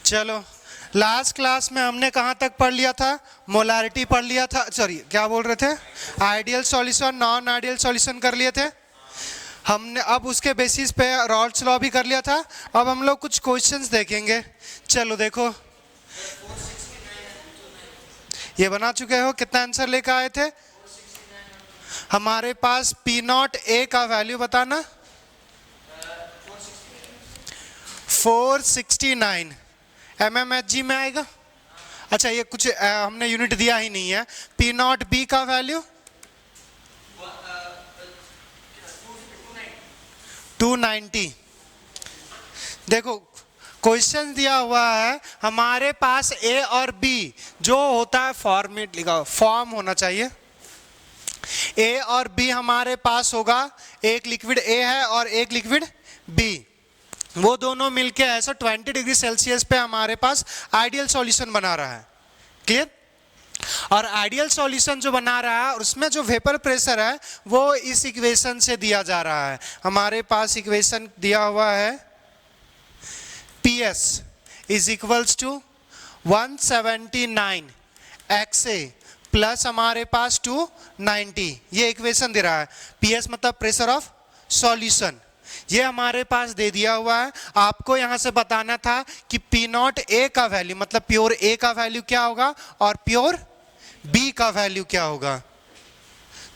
चलो, last class में हमने कहाँ तक पढ़ लिया था? मोलारिटी पढ़ लिया था, सॉरी क्या बोल रहे थे, ideal solution non ideal solution कर लिए थे हमने। अब उसके बेसिस पे रॉल्स लॉ भी कर लिया था। अब हम लोग कुछ क्वेश्चंस देखेंगे। चलो देखो, ये बना चुके हो, कितना आंसर लेकर आए थे? हमारे पास पी नॉट ए का वैल्यू बताना 469 mmHg में आएगा। अच्छा, ये कुछ हमने यूनिट दिया ही नहीं है। पी नॉट बी का वैल्यू 290। देखो क्वेश्चन दिया हुआ है, हमारे पास ए और बी जो होता है फॉर्मेट लिखा, फॉर्म होना चाहिए। ए और बी हमारे पास होगा, एक लिक्विड ए है और एक लिक्विड बी, वो दोनों मिलके ऐसा 20 डिग्री सेल्सियस पे हमारे पास आइडियल सॉल्यूशन बना रहा है। क्लियर? और आइडियल सॉल्यूशन जो बना रहा है उसमें जो वेपर प्रेशर है वो इस इक्वेशन से दिया जा रहा है। हमारे पास इक्वेशन दिया हुआ है, PS is equals to 179 XA plus हमारे पास 290, ये इक्वेशन दे रहा है। PS मतलब प्रेशर ऑफ सॉल्यूशन, ये हमारे पास दे दिया हुआ है। आपको यहां से बताना था कि पी नॉट ए का वैल्यू मतलब प्योर ए का वैल्यू क्या होगा और प्योर बी का वैल्यू क्या होगा।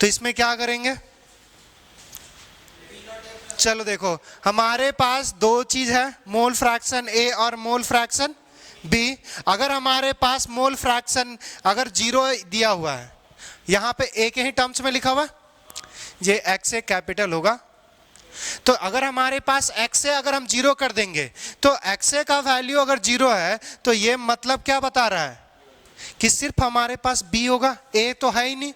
तो इसमें क्या करेंगे, चलो देखो, हमारे पास दो चीज है, मोल फ्रैक्शन ए और मोल फ्रैक्शन बी। अगर हमारे पास मोल फ्रैक्शन अगर 0 दिया हुआ है, यहां पे ए के ही टर्म्स में लिखा हुआ, ये एक्स ए कैपिटल होगा। तो अगर हमारे पास एक्स ए अगर हम 0 कर देंगे तो एक्स ए का वैल्यू अगर 0 है तो ये मतलब क्या बता रहा है कि सिर्फ हमारे पास बी होगा, ए तो है ही नहीं।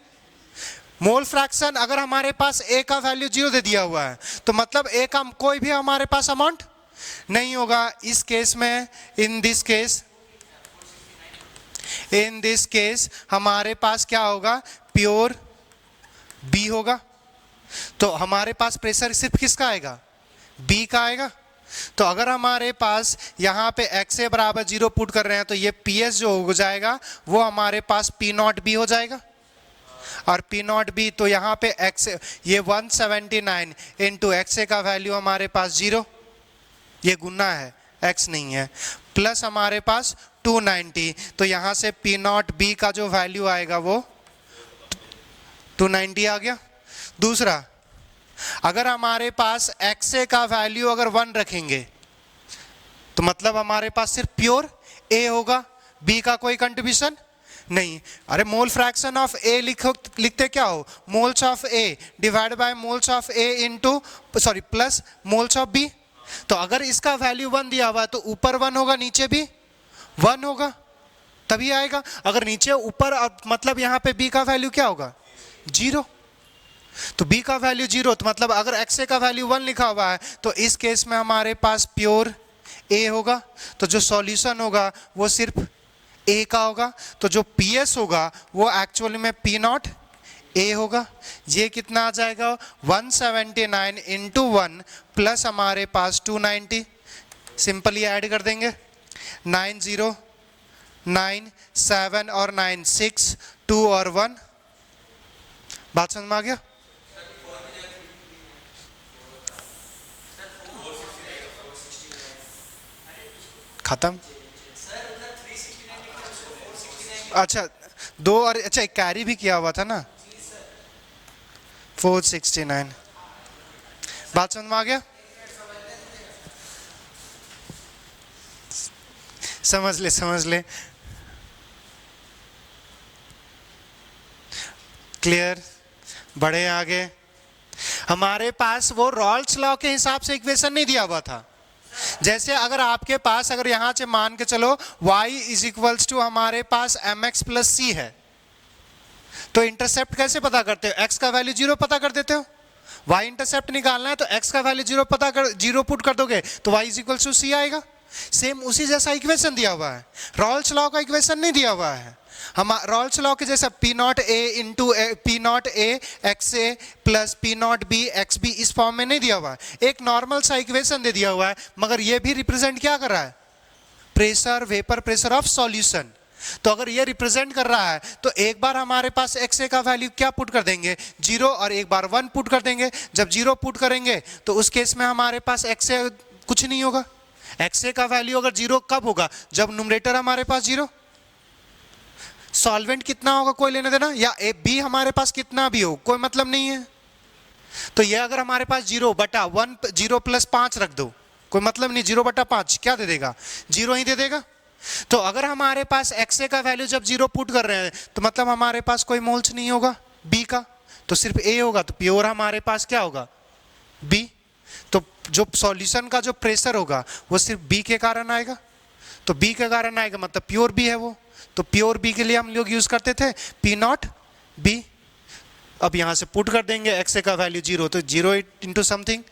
मोल फ्रैक्शन अगर हमारे पास ए का वैल्यू 0 दे दिया हुआ है तो मतलब ए का कोई भी हमारे पास अमाउंट नहीं होगा। इस केस में इन दिस केस हमारे पास क्या होगा, प्योर बी होगा। तो हमारे पास प्रेशर सिर्फ किसका आएगा, बी का आएगा। तो अगर हमारे पास यहाँ पे एक्स ए बराबर 0 पुट कर रहे हैं तो ये PS जो हो जाएगा वो हमारे पास पी नॉट बी हो जाएगा। और पी नॉट बी तो यहाँ पे एक्स ये 179 इंटू एक्स ए का वैल्यू हमारे पास 0, ये गुना है x नहीं है, प्लस हमारे पास 290। तो यहाँ से पी नॉट बी का जो वैल्यू आएगा वो 290 आ गया। दूसरा, अगर हमारे पास XA का वैल्यू अगर 1 रखेंगे तो मतलब हमारे पास सिर्फ प्योर A होगा, B का कोई कंट्रीब्यूशन नहीं। अरे मोल फ्रैक्शन ऑफ A लिखते क्या हो, moles of A divide by moles of A into sorry plus moles of B। तो अगर इसका वैल्यू 1 दिया हुआ है तो ऊपर 1 होगा नीचे भी 1 होगा, तभी आएगा। अगर नीचे ऊपर मतलब यहाँ पे B का वैल्यू क्या होगा, 0। तो B का वैल्यू 0, तो मतलब अगर XA का वैल्यू 1 लिखा हुआ है तो इस केस में हमारे पास प्योर A होगा। तो जो सॉल्यूशन होगा वो सिर्फ A का होगा। तो जो PS होगा वो एक्चुअली में P नॉट A होगा। ये कितना आ जाएगा, 179 इंटू 1 प्लस हमारे पास 290, सिंपली ऐड कर देंगे, 9 0 9 7 और 9 6 2 और 1। बात समझ में आ गया? खत्म। अच्छा, 2 और अच्छा एक कैरी भी किया हुआ था ना, 469। बात समझ में आ गया? समझ ले। क्लियर? बढ़े आगे। हमारे पास वो रॉल्स लॉ के हिसाब से इक्वेशन नहीं दिया हुआ था। जैसे अगर आपके पास अगर यहां से मान के चलो y इज इक्वल्स टू हमारे पास mx प्लस c है, तो इंटरसेप्ट कैसे पता करते हो, x का वैल्यू 0 पता कर देते हो। y इंटरसेप्ट निकालना है तो x का वैल्यू 0 पुट कर दोगे तो y is equals to c आएगा। सेम उसी जैसा इक्वेशन दिया हुआ है, रॉल्स लॉ का इक्वेशन नहीं दिया हुआ है। हम रॉल्स लॉ के जैसा P not A into P not A X A plus P not B X B इस फॉर्म में नहीं दिया हुआ है। एक नॉर्मल सा इक्वेशन दे दिया हुआ है, मगर ये भी रिप्रेजेंट क्या कर रहा है, pressure, vapour pressure of solution. तो अगर ये रिप्रेजेंट कर रहा है तो एक बार हमारे पास XA का वैल्यू क्या पुट कर देंगे, 0, और एक बार 1 पुट कर देंगे। जब 0 पुट करेंगे तो उस केस में हमारे पास XA कुछ नहीं होगा। XA का वैल्यू अगर 0 कब होगा, जब न्यूमरेटर हमारे पास 0। सॉल्वेंट कितना होगा कोई लेने देना, या B हमारे पास कितना भी हो कोई मतलब नहीं है। तो ये अगर हमारे पास 0/1, 0 + 5 रख दो कोई मतलब नहीं, 0/5 क्या दे देगा, 0 ही दे देगा। तो अगर हमारे पास XA का वैल्यू जब 0 पुट कर रहे हैं तो मतलब हमारे पास कोई मोल्स नहीं होगा B का, तो सिर्फ A होगा। तो प्योर हमारे पास क्या होगा, B। तो जो सॉल्यूशन का जो प्रेशर होगा वो सिर्फ B के कारण आएगा। तो B के कारण आएगा मतलब प्योर B है वो। तो प्योर B के लिए हम लोग यूज करते थे P0 B। अब यहां से पुट कर देंगे XA का वैल्यू 0, तो 0 इंटू समथिंग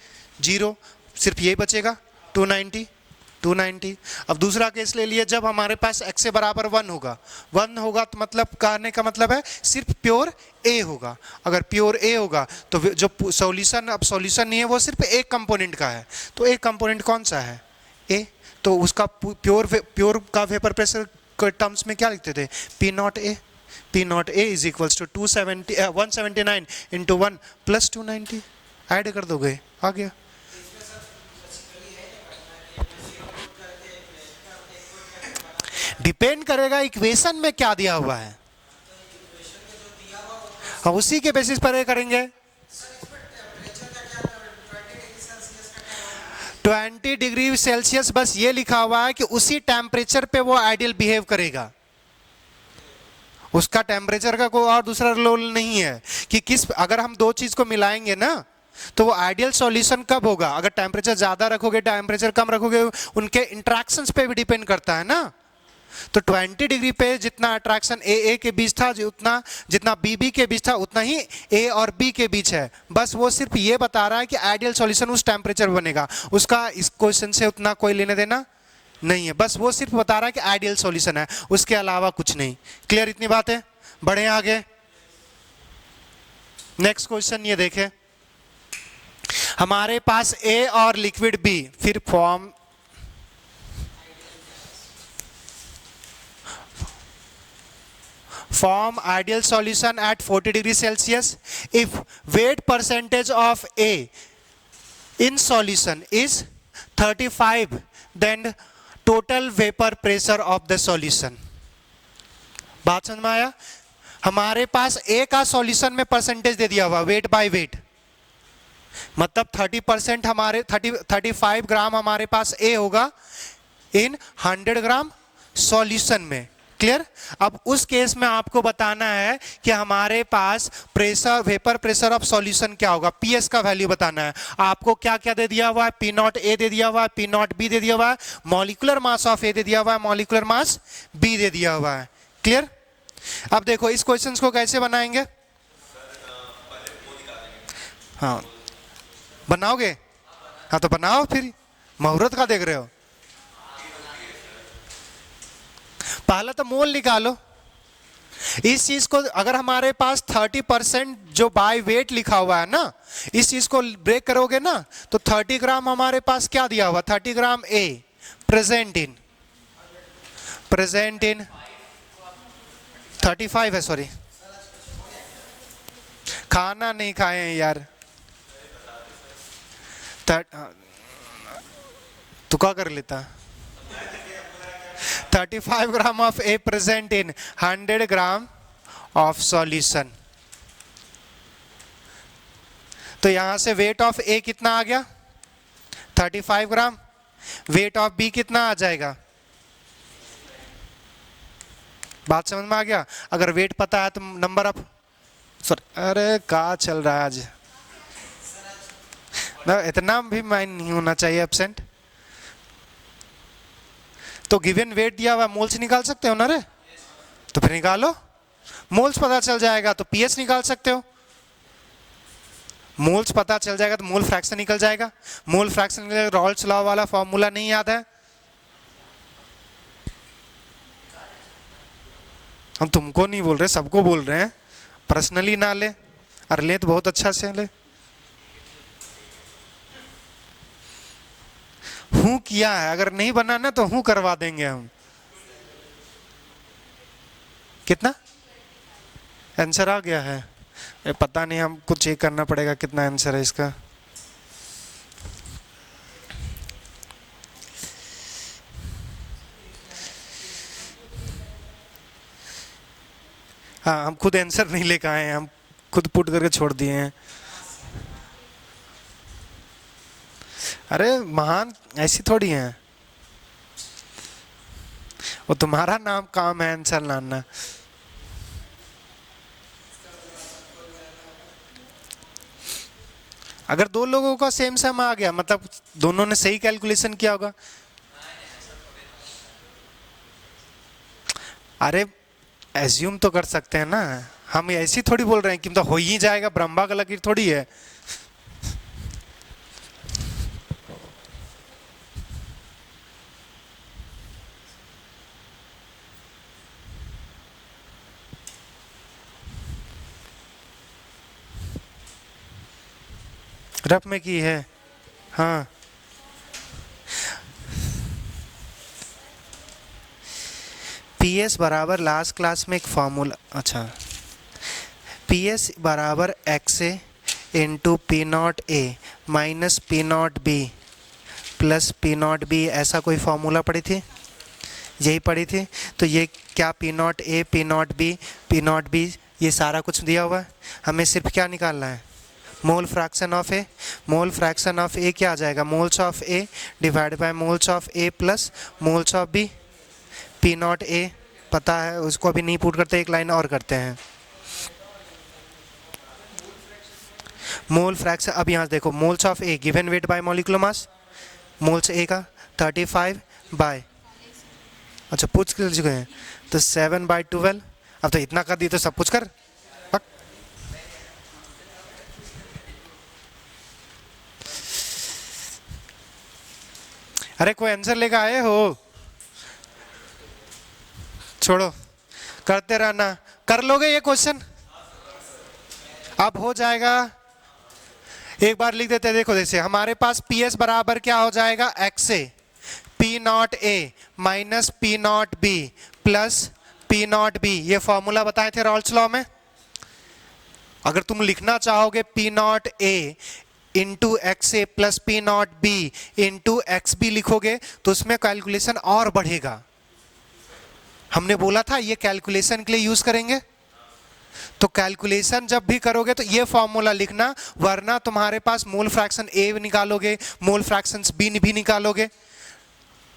0, सिर्फ ये बचेगा 290। अब दूसरा केस ले लिए, जब हमारे पास XA बराबर 1 होगा तो मतलब कहने का मतलब है सिर्फ प्योर A होगा। अगर प्योर A होगा तो जो सॉल्यूशन, अब सॉल्यूशन नहीं है वो सिर्फ एक कंपोनेंट का है, तो एक कंपोनेंट कौन सा है, A। तो उसका प्योर का वेपर प्रेशर के टर्म्स में क्या लिखते थे, P0A। P0A is equals to 179 into 1 plus 290, add कर दोगे आ गया। डिपेंड करेगा इक्वेशन में क्या दिया हुआ है, हम उसी के बेसिस पर ये करेंगे। 20 डिग्री सेल्सियस बस ये लिखा हुआ है कि उसी टेम्परेचर पे वो आइडियल बिहेव करेगा, उसका टेम्परेचर का कोई और दूसरा रोल नहीं है कि किस, अगर हम दो चीज को मिलाएंगे ना तो वो आइडियल सॉल्यूशन कब होगा, अगर टेम्परेचर ज्यादा रखोगे टेम्परेचर कम रखोगे, उनके इंट्रैक्शंस पे भी डिपेंड करता है ना। तो 20 डिग्री पे जितना अट्रैक्शन ए के बीच था, जितना बी के बीच था, उतना ही ए और बी के बीच है। बस वो सिर्फ ये बता रहा है कि आइडियल सॉल्यूशन उस टेम्परेचर बनेगा, उसका इस क्वेश्चन से उतना कोई लेने देना नहीं है। बस वो सिर्फ बता रहा है कि आइडियल सॉल्यूशन है, उसके अलावा कुछ नहीं। क्लियर इतनी बात है, बढ़े आगे। नेक्स्ट क्वेश्चन ये देखें, हमारे पास ए और लिक्विड बी, फिर form ideal solution at 40 degree Celsius if weight percentage of A in solution is 35, then total vapor pressure of the solution। बात समझ में आया, हमारे पास A का सॉल्यूशन में परसेंटेज दे दिया हुआ वेट बाय वेट, मतलब 30% हमारे 35 ग्राम हमारे पास A होगा इन 100 ग्राम सॉल्यूशन में। क्लियर। अब उस केस में आपको बताना है कि हमारे पास pressure, vapour pressure of solution क्या होगा, पीएस का वैल्यू बताना है। आपको क्या क्या दे दिया हुआ है, P0A दे दिया हुआ है, P0B दे दिया हुआ है, मॉलिक्यूलर मास ऑफ ए दे दिया हुआ है, मॉलिक्यूलर मास बी दे दिया हुआ है। क्लियर। अब देखो इस क्वेश्चन को कैसे बनाएंगे, हाँ बनाओगे, हाँ तो बनाओ, फिर मुहूर्त का देख रहे हो। पहले तो मोल निकालो इस चीज को। अगर हमारे पास 30% जो बाय वेट लिखा हुआ है ना, इस चीज को ब्रेक करोगे ना तो 30 ग्राम हमारे पास क्या दिया हुआ, 30 ग्राम ए प्रेजेंट इन 35 है, सॉरी खाना नहीं खाए हैं यार, तो क्या कर लेता। 35 gram of A present in 100 gram of solution. तो यहां से वेट ऑफ ए कितना आ गया 35 ग्राम, वेट ऑफ बी कितना आ जाएगा, बात समझ में आ गया। अगर वेट पता है तो नंबर ऑफ, सॉरी अरे क्या चल रहा है आज, इतना भी माइंड नहीं होना चाहिए एब्सेंट। तो गिवन वेट दिया हुआ, मोल्स निकाल सकते हो ना रे, तो फिर निकालो, मोल्स पता चल जाएगा तो पीएच निकाल सकते हो, मोल्स पता चल जाएगा तो मोल फ्रैक्शन निकल जाएगा। मोल फ्रैक्शन के लिए रॉल्स लॉ वाला फॉर्मूला नहीं याद है, हम तुमको नहीं बोल रहे सबको बोल रहे हैं, पर्सनली ना ले, और ले तो बहुत अच्छा से ले। हूं किया है, अगर नहीं बना ना तो हूं करवा देंगे हम। कितना आंसर आ गया है? पता नहीं, हमको चेक करना पड़ेगा कितना आंसर है इसका। हाँ, हम खुद आंसर नहीं लेकर आए हैं, हम खुद पुट करके छोड़ दिए हैं। अरे महान ऐसी थोड़ी है, वो तुम्हारा नाम काम है आंसर लाना। अगर दो लोगों का सेम सेम आ गया मतलब दोनों ने सही कैलकुलेशन किया होगा। अरे एज्यूम तो कर सकते हैं ना, हम ऐसी थोड़ी बोल रहे हैं कि मतलब हो ही जाएगा, ब्रह्मा का लकीर थोड़ी है। रफ में की है। हाँ, पी एस बराबर लास्ट क्लास में एक फॉर्मूला, अच्छा, पी एस बराबर x A into P not A minus P not B plus P not be, ऐसा कोई फॉर्मूला पढ़ी थी? यही पढ़ी थी। तो ये क्या P not A P not B ये सारा कुछ दिया हुआ है, हमें सिर्फ क्या निकालना है? Mole fraction of A. Mole fraction of A क्या आ जाएगा? Moles of A divide by moles of A plus moles of B. P not A पता है, उसको अभी नहीं पुट करते, एक लाइन और करते हैं। मोल फ्रैक्शन, अब यहाँ देखो, moles of A given weight by molecular mass, moles A का 35 बाय, अच्छा पूछ कर चुके हैं तो 7/12। अब तो इतना कर दी तो सब पूछ कर। अरे कोई आंसर लेकर आए हो? छोड़ो, करते रहना। कर लोगे ये क्वेश्चन? अब हो जाएगा, एक बार लिख देते हैं। देखो जैसे हमारे पास पी एस बराबर क्या हो जाएगा? X A P not A minus P not B plus P not B, ये फॉर्मूला बताए थे रॉल्स लॉ में। अगर तुम लिखना चाहोगे P not A into X A plus P not B into X B लिखोगे तो उसमें कैलकुलेशन और बढ़ेगा। हमने बोला था ये कैलकुलेशन के लिए यूज करेंगे, तो कैलकुलेशन जब भी करोगे तो ये फॉर्मूला लिखना, वरना तुम्हारे पास मोल फ्रैक्शन ए निकालोगे, मोल फ्रैक्शन बी भी निकालोगे,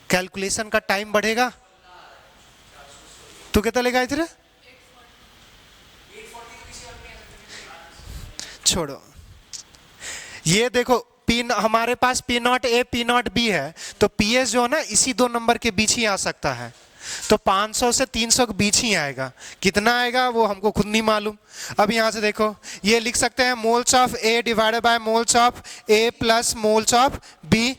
कैलकुलेशन का टाइम बढ़ेगा। तू कितना लेगा इधर? छोड़ो, ये देखो पी हमारे पास P not A P not B है, तो पी एस जो है ना इसी दो नंबर के बीच ही आ सकता है, तो 500 से 300 के बीच ही आएगा। कितना आएगा वो हमको खुद नहीं मालूम। अब यहाँ से देखो ये लिख सकते हैं moles of A divided by moles of A plus moles of B.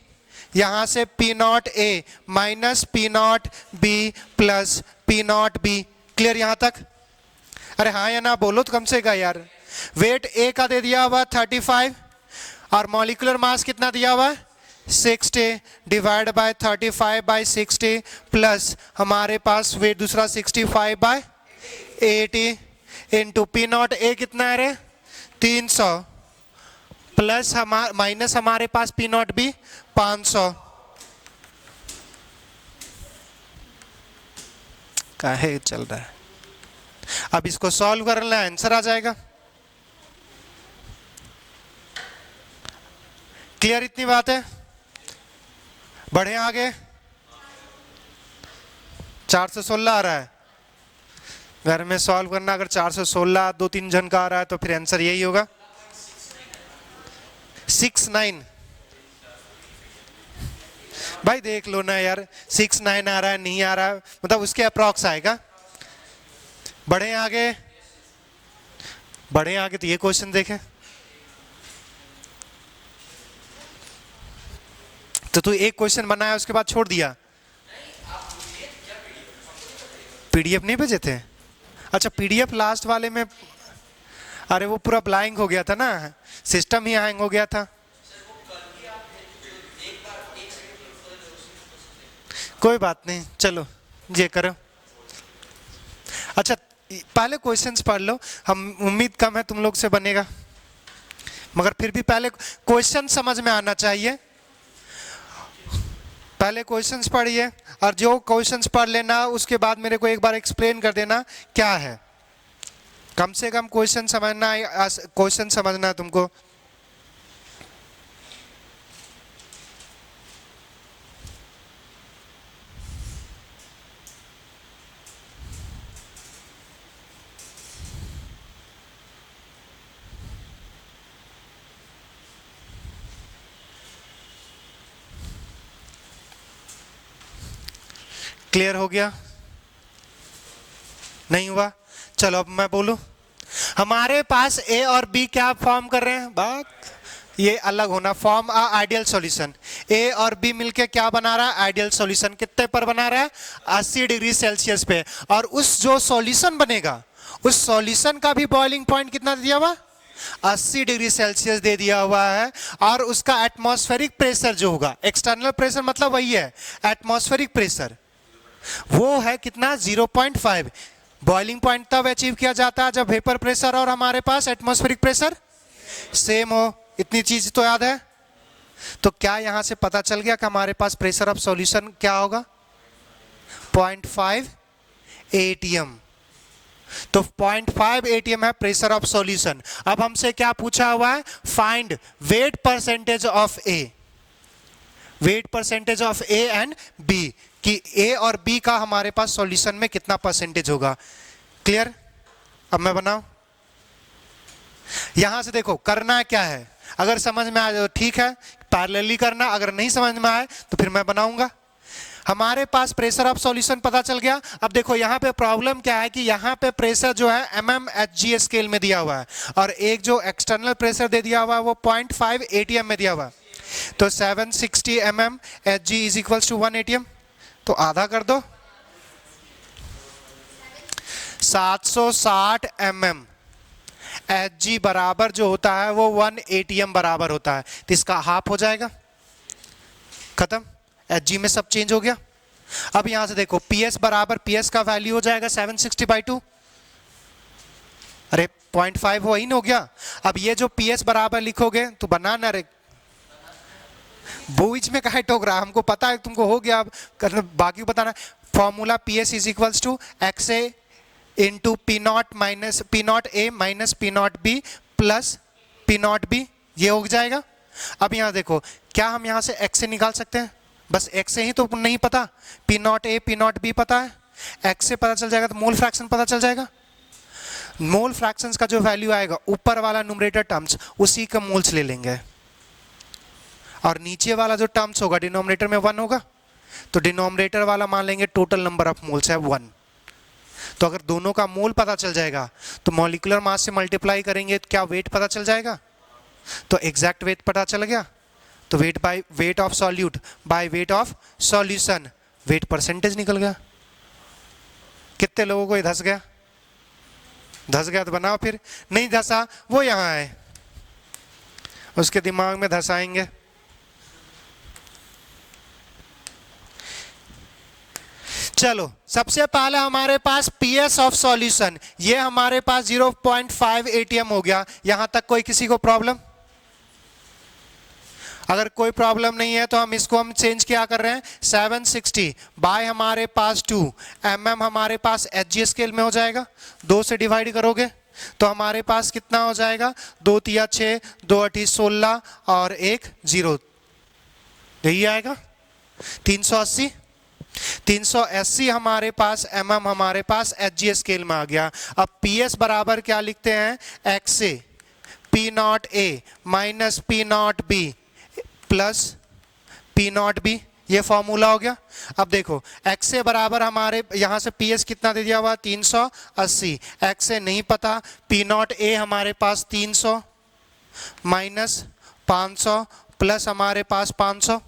यहाँ से P not A minus P not B plus P not B. Clear यहाँ तक? अरे हाँ या ना बोलो तो कम से कम यार। वेट ए का दे दिया हुआ 35 और मॉलिक्यूलर मास कितना दिया हुआ है? 60 डिवाइड बाय 35/60 प्लस हमारे पास वेट दूसरा 65/80 इंटू पी नॉट ए कितना है रे? 300 प्लस माइनस हमारे पास पी नॉट बी 500। काहे चल रहा है? अब इसको सॉल्व करना है, आंसर आ जाएगा। क्लियर इतनी बात है? बढ़े आगे। 416 आ रहा है घर में सॉल्व करना। अगर 416 2-3 जन का आ रहा है तो फिर आंसर यही होगा 69। भाई देख लो ना यार, 69 आ रहा है नहीं आ रहा है, मतलब उसके अप्रॉक्स आएगा। बढ़े आगे, बढ़े आगे तो ये क्वेश्चन देखें। तो तू एक क्वेश्चन बनाया उसके बाद छोड़ दिया। पीडीएफ नहीं भेजे थे? अच्छा पीडीएफ लास्ट वाले में, अरे वो पूरा ब्लैंक हो गया था ना, सिस्टम ही हैंग हो गया था। कोई बात नहीं, चलो ये करो। अच्छा पहले क्वेश्चंस पढ़ लो, हम उम्मीद कम है तुम लोग से बनेगा, मगर फिर भी पहले क्वेश्चन समझ में आना चाहिए। पहले क्वेश्चंस पढ़िए और जो क्वेश्चंस पढ़ लेना उसके बाद मेरे को एक बार एक्सप्लेन कर देना क्या है। कम से कम क्वेश्चन समझना है तुमको। क्लियर हो गया? नहीं हुआ? चलो अब मैं बोलूं। हमारे पास ए और बी क्या फॉर्म कर रहे हैं, बात ये अलग होना, फॉर्म आइडियल सॉल्यूशन। ए और बी मिलके क्या बना रहा है, आइडियल सॉल्यूशन। कितने पर बना रहा है, 80 डिग्री सेल्सियस पे। और उस जो सॉल्यूशन बनेगा उस सॉल्यूशन का भी बॉइलिंग पॉइंट कितना दिया हुआ, 80 डिग्री सेल्सियस दे दिया हुआ है। और उसका एटमॉस्फेरिक प्रेशर जो होगा, एक्सटर्नल प्रेशर मतलब वही है एटमॉस्फेरिक प्रेशर, वो है कितना, 0.5। बॉइलिंग पॉइंट तब अचीव किया जाता है जब वेपर प्रेशर और हमारे पास एटमॉस्फेरिक प्रेशर सेम हो। इतनी चीज तो याद है। तो क्या यहां से पता चल गया कि हमारे पास प्रेशर ऑफ सॉल्यूशन क्या होगा, 0.5 atm। तो 0.5 atm है प्रेशर ऑफ सॉल्यूशन। अब हमसे क्या पूछा हुआ है, find weight percentage of A, weight percentage of A and B, कि ए और बी का हमारे पास सॉल्यूशन में कितना परसेंटेज होगा। क्लियर? अब मैं बनाऊं, यहां से देखो करना क्या है, अगर समझ में आए तो ठीक है, पैरेलली करना, अगर नहीं समझ में आए तो फिर मैं बनाऊंगा। हमारे पास प्रेशर ऑफ सॉल्यूशन पता चल गया। अब देखो यहाँ पे प्रॉब्लम क्या है कि यहाँ पे प्रेशर जो है mmHg स्केल में दिया हुआ है और एक जो एक्सटर्नल प्रेशर दे दिया हुआ है वो 0.5 atm में दिया हुआ है। तो 760 mmHg is equals to 1 atm। तो आधा कर दो, 760 mm Hg बराबर जो होता है वो 1 atm बराबर होता है। तो इसका हाफ हो जाएगा, खत्म। Hg में सब चेंज हो गया। अब यहां से देखो PS बराबर, PS का वैल्यू हो जाएगा 760/2। अरे 0.5 वो ही हो गया। अब ये जो PS बराबर लिखोगे तो बनाना रे, बीच में काहे टोक रहा, हमको पता है तुमको हो गया। अब करना बाकी बताना। Formula PS is equals to XA into P0 minus P0 A minus P0 B plus P0 B, ये हो जाएगा। अब यहाँ देखो क्या हम यहाँ से X से निकाल सकते हैं, बस X से ही तो नहीं पता, P0 A P0 B पता है, X से पता चल जाएगा तो मोल फ्रैक्शन पता चल जाएगा। मोल फ्रैक्शंस का जो वैल्यू आएगा ऊपर वाला न्यूमरेटर टर्म्स उसी का मोल्स ले लेंगे और नीचे वाला जो टर्म्स होगा डिनोमिनेटर में 1 होगा, तो डिनोमिनेटर वाला मान लेंगे टोटल नंबर ऑफ मोल्स है 1। तो अगर दोनों का मोल पता चल जाएगा तो मॉलिक्यूलर मास से मल्टीप्लाई करेंगे तो क्या वेट पता चल जाएगा, तो एग्जैक्ट वेट पता चल गया। तो weight by weight of solute by weight of solution, wait percentage निकल गया। कितने लोगों को ये धस गया? धस गया तो बनाओ, फिर नहीं धसा वो यहां है, उसके दिमाग में धसाएंगे। चलो सबसे पहले हमारे पास PS ऑफ सॉल्यूशन, ये हमारे पास 0.5 atm हो गया। यहां तक कोई किसी को प्रॉब्लम? अगर कोई प्रॉब्लम नहीं है तो हम इसको चेंज क्या कर रहे हैं, 760 बाय हमारे पास 2 mm हमारे पास Hg स्केल में हो जाएगा। 2 से डिवाइड करोगे तो हमारे पास कितना हो जाएगा, 2 तिया 6, 2 8 16 और 1 0, यही आएगा 380। 380 हमारे पास mm हमारे पास Hg स्केल में आ गया। अब PS बराबर क्या लिखते हैं, XA P0 A minus P0 B plus P0 B, ये फॉर्मूला हो गया। अब देखो XA बराबर हमारे यहाँ से PS कितना दे दिया हुआ, 380। XA नहीं पता, P0 A हमारे पास 300 माइनस 500 प्लस हमारे पास 500,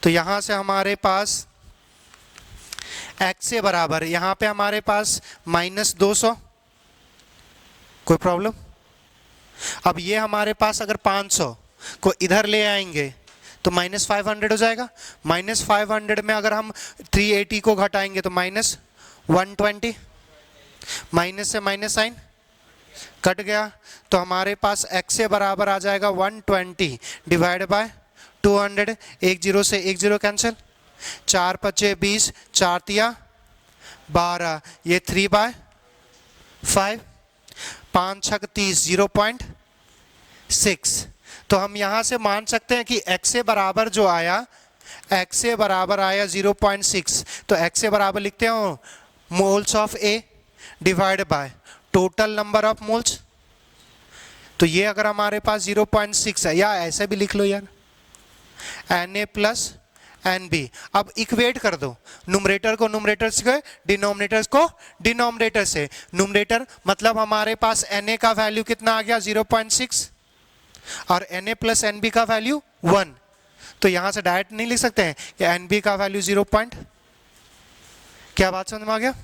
तो यहाँ से हमारे पास XA बराबर यहाँ पे हमारे पास माइनस 200। कोई प्रॉब्लम? अब ये हमारे पास अगर 500 को इधर ले आएंगे तो -500 हो जाएगा। -500 में अगर हम 380 को घटाएंगे तो -120, माइनस से माइनस साइन कट गया, तो हमारे पास x से बराबर आ जाएगा 120 डिवाइड बाय 200। एक जीरो से एक जीरो कैंसिल, 4 पचे 20, 4 तिया 12, ये 3/5, 5 छक 30, 0.6। तो हम यहाँ से मान सकते हैं कि x से बराबर जो आया, x से बराबर आया 0.6, तो x से बराबर लिखते हो moles of A divide by total number of moles. तो ये अगर हमारे पास 0.6 है, या ऐसे भी लिख लो यार, Na प्लस NB। अब इक्वेट कर दो, नुमरेटर को नुमरेटर से, डिनोमिनेटर को डिनोमिनेटर से। नुमरेटर मतलब हमारे पास Na का वैल्यू कितना आ गया 0.6 और Na प्लस NB का वैल्यू 1। तो यहां से डायरेक्ट नहीं लिख सकते हैं कि NB का वैल्यू 0. क्या बात समझ में आ गया?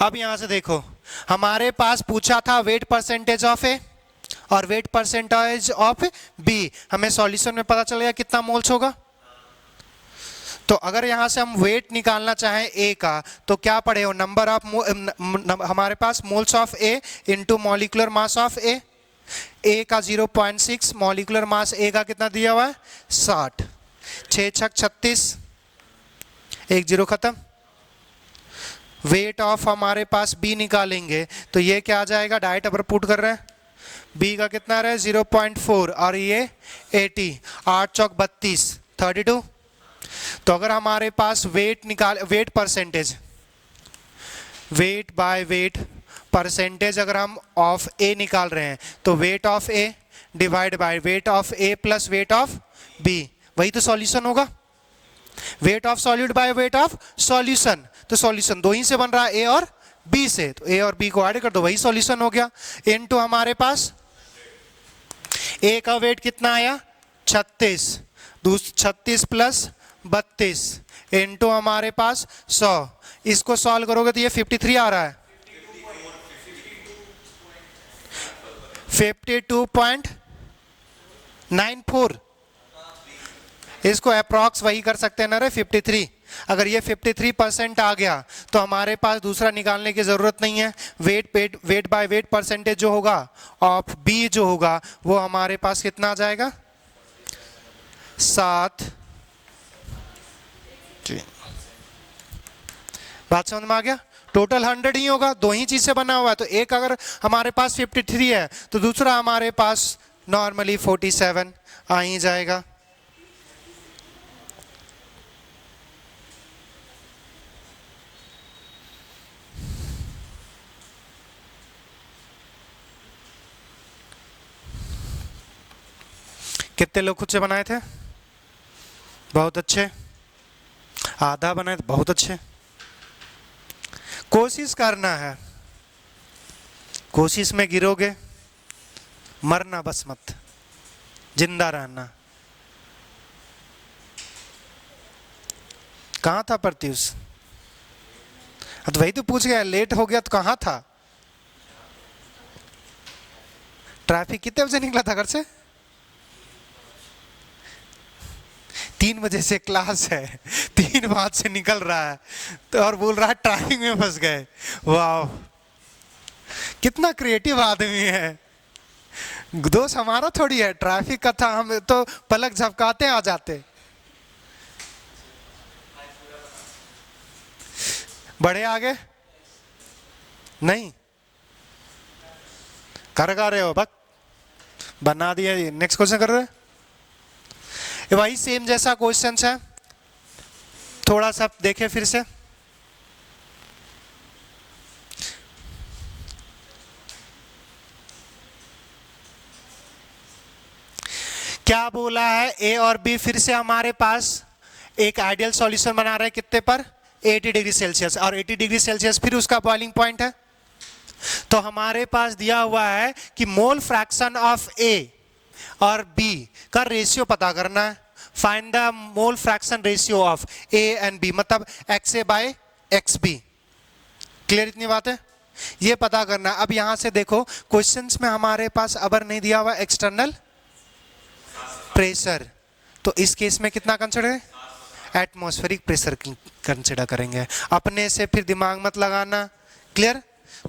अब यहां से देखो, हमारे पास पूछा था वेट परसेंटेज ऑफ ए और वेट परसेंटेज ऑफ बी। हमें सॉल्यूशन में पता चल गया कितना मोल्स होगा। तो अगर यहां से हम वेट निकालना चाहें ए का, तो क्या पढ़े हो, नंबर ऑफ हमारे पास moles of A into molecular mass of A. A का 0.6, मॉलिक्यूलर मास ए का कितना दिया हुआ है 60, 6 छक 36, 1 जीरो खत्म। वेट ऑफ हमारे पास बी निकालेंगे तो ये क्या आ जाएगा, डायरेक्ट अपर पुट कर रहे हैं, बी का कितना रहे 0.4 और ये 80, 8 चौक 32, 32। तो अगर हमारे पास weight percentage, weight by weight percentage अगर हम ऑफ ए निकाल रहे हैं, तो weight of A divide by weight of A plus weight of B, वही तो सॉल्यूशन होगा। Weight of solute by weight of solution, तो सॉल्यूशन दो ही से बन रहा है, ए और बी से, तो ए और बी को ऐड कर दो, वही सॉल्यूशन हो गया। इनटू हमारे पास ए का वेट कितना आया 36, 36 प्लस 32 इनटू हमारे पास 100। इसको सॉल्व करोगे तो ये 53 आ रहा है, 52.94। इसको अप्रॉक्स वही कर सकते हैं ना रे 53। अगर ये 53% आ गया तो हमारे पास दूसरा निकालने की जरूरत नहीं है। वेट बाय वेट परसेंटेज जो होगा ऑफ बी जो होगा वो हमारे पास कितना आ जाएगा 7। बात समझ में आ गया? टोटल 100 ही होगा, दो ही चीज से बना हुआ है। तो एक अगर हमारे पास 53 है तो दूसरा हमारे पास नॉर्मली 47 आ ही जाएगा। कितने लोग खुद से बनाए थे? बहुत अच्छे। आधा बनाए तो बहुत अच्छे। कोशिश करना है, कोशिश में गिरोगे मरना बस मत, जिंदा रहना। कहां था प्रत्युष? तो वही तो पूछ गया, लेट हो गया तो कहां था? ट्रैफिक कितने बजे निकला था घर से? 3 बजे से क्लास है, 3 से निकल रहा है तो और बोल रहा है ट्रैफिक में फंस गए। वाह, कितना क्रिएटिव आदमी है। दोस्त हमारा थोड़ी है, ट्रैफिक का था, हम तो पलक झपकाते आ जाते। बढ़े आगे नहीं कर गा रहे हो, बक बना दिया। नेक्स्ट क्वेश्चन कर रहे हैं, वही सेम जैसा क्वेश्चन है, थोड़ा सा देखें फिर से। क्या बोला है, ए और बी फिर से हमारे पास एक आइडियल सॉल्यूशन बना रहे हैं कितने पर 80 डिग्री सेल्सियस, और 80 डिग्री सेल्सियस फिर उसका बॉइलिंग पॉइंट है। तो हमारे पास दिया हुआ है कि मोल फ्रैक्शन ऑफ ए और बी का रेशियो पता करना है। Find the mole fraction ratio of A and B, मतलब X A by X B. Clear इतनी बात है? ये पता करना। अब यहां से देखो क्वेश्चंस में हमारे पास अबर नहीं दिया हुआ एक्सटर्नल प्रेशर, तो इस केस में कितना कंसिडर है? एटमॉस्फेरिक प्रेशर कंसिडर करेंगे। अपने से फिर दिमाग मत लगाना, क्लियर?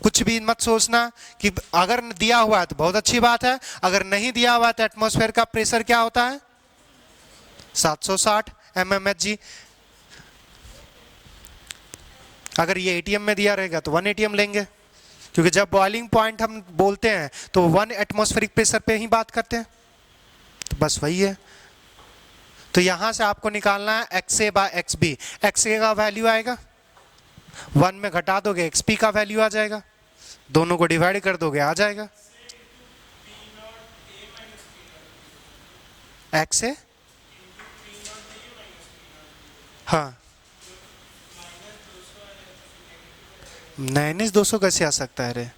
कुछ भी मत सोचना कि अगर दिया हुआ है तो बहुत अच्छी बात है, अगर नहीं दिया हुआ है तो एटमॉस्फेयर का प्रेशर क्या होता है? 760 mmHg। अगर ये एटीएम में दिया रहेगा तो 1 एटीएम लेंगे, क्योंकि जब बॉइलिंग पॉइंट हम बोलते हैं तो 1 एटमॉस्फेरिक प्रेशर पे ही बात करते हैं, तो बस वही है। तो यहां से आपको निकालना है XA बाय XB। XA का वैल्यू आएगा 1 में घटा दोगे XP का वैल्यू आ जाएगा, दोनों को डिवाइड कर दोगे आ जाएगा XA। हाँ, -200 कैसे आ सकता है रे?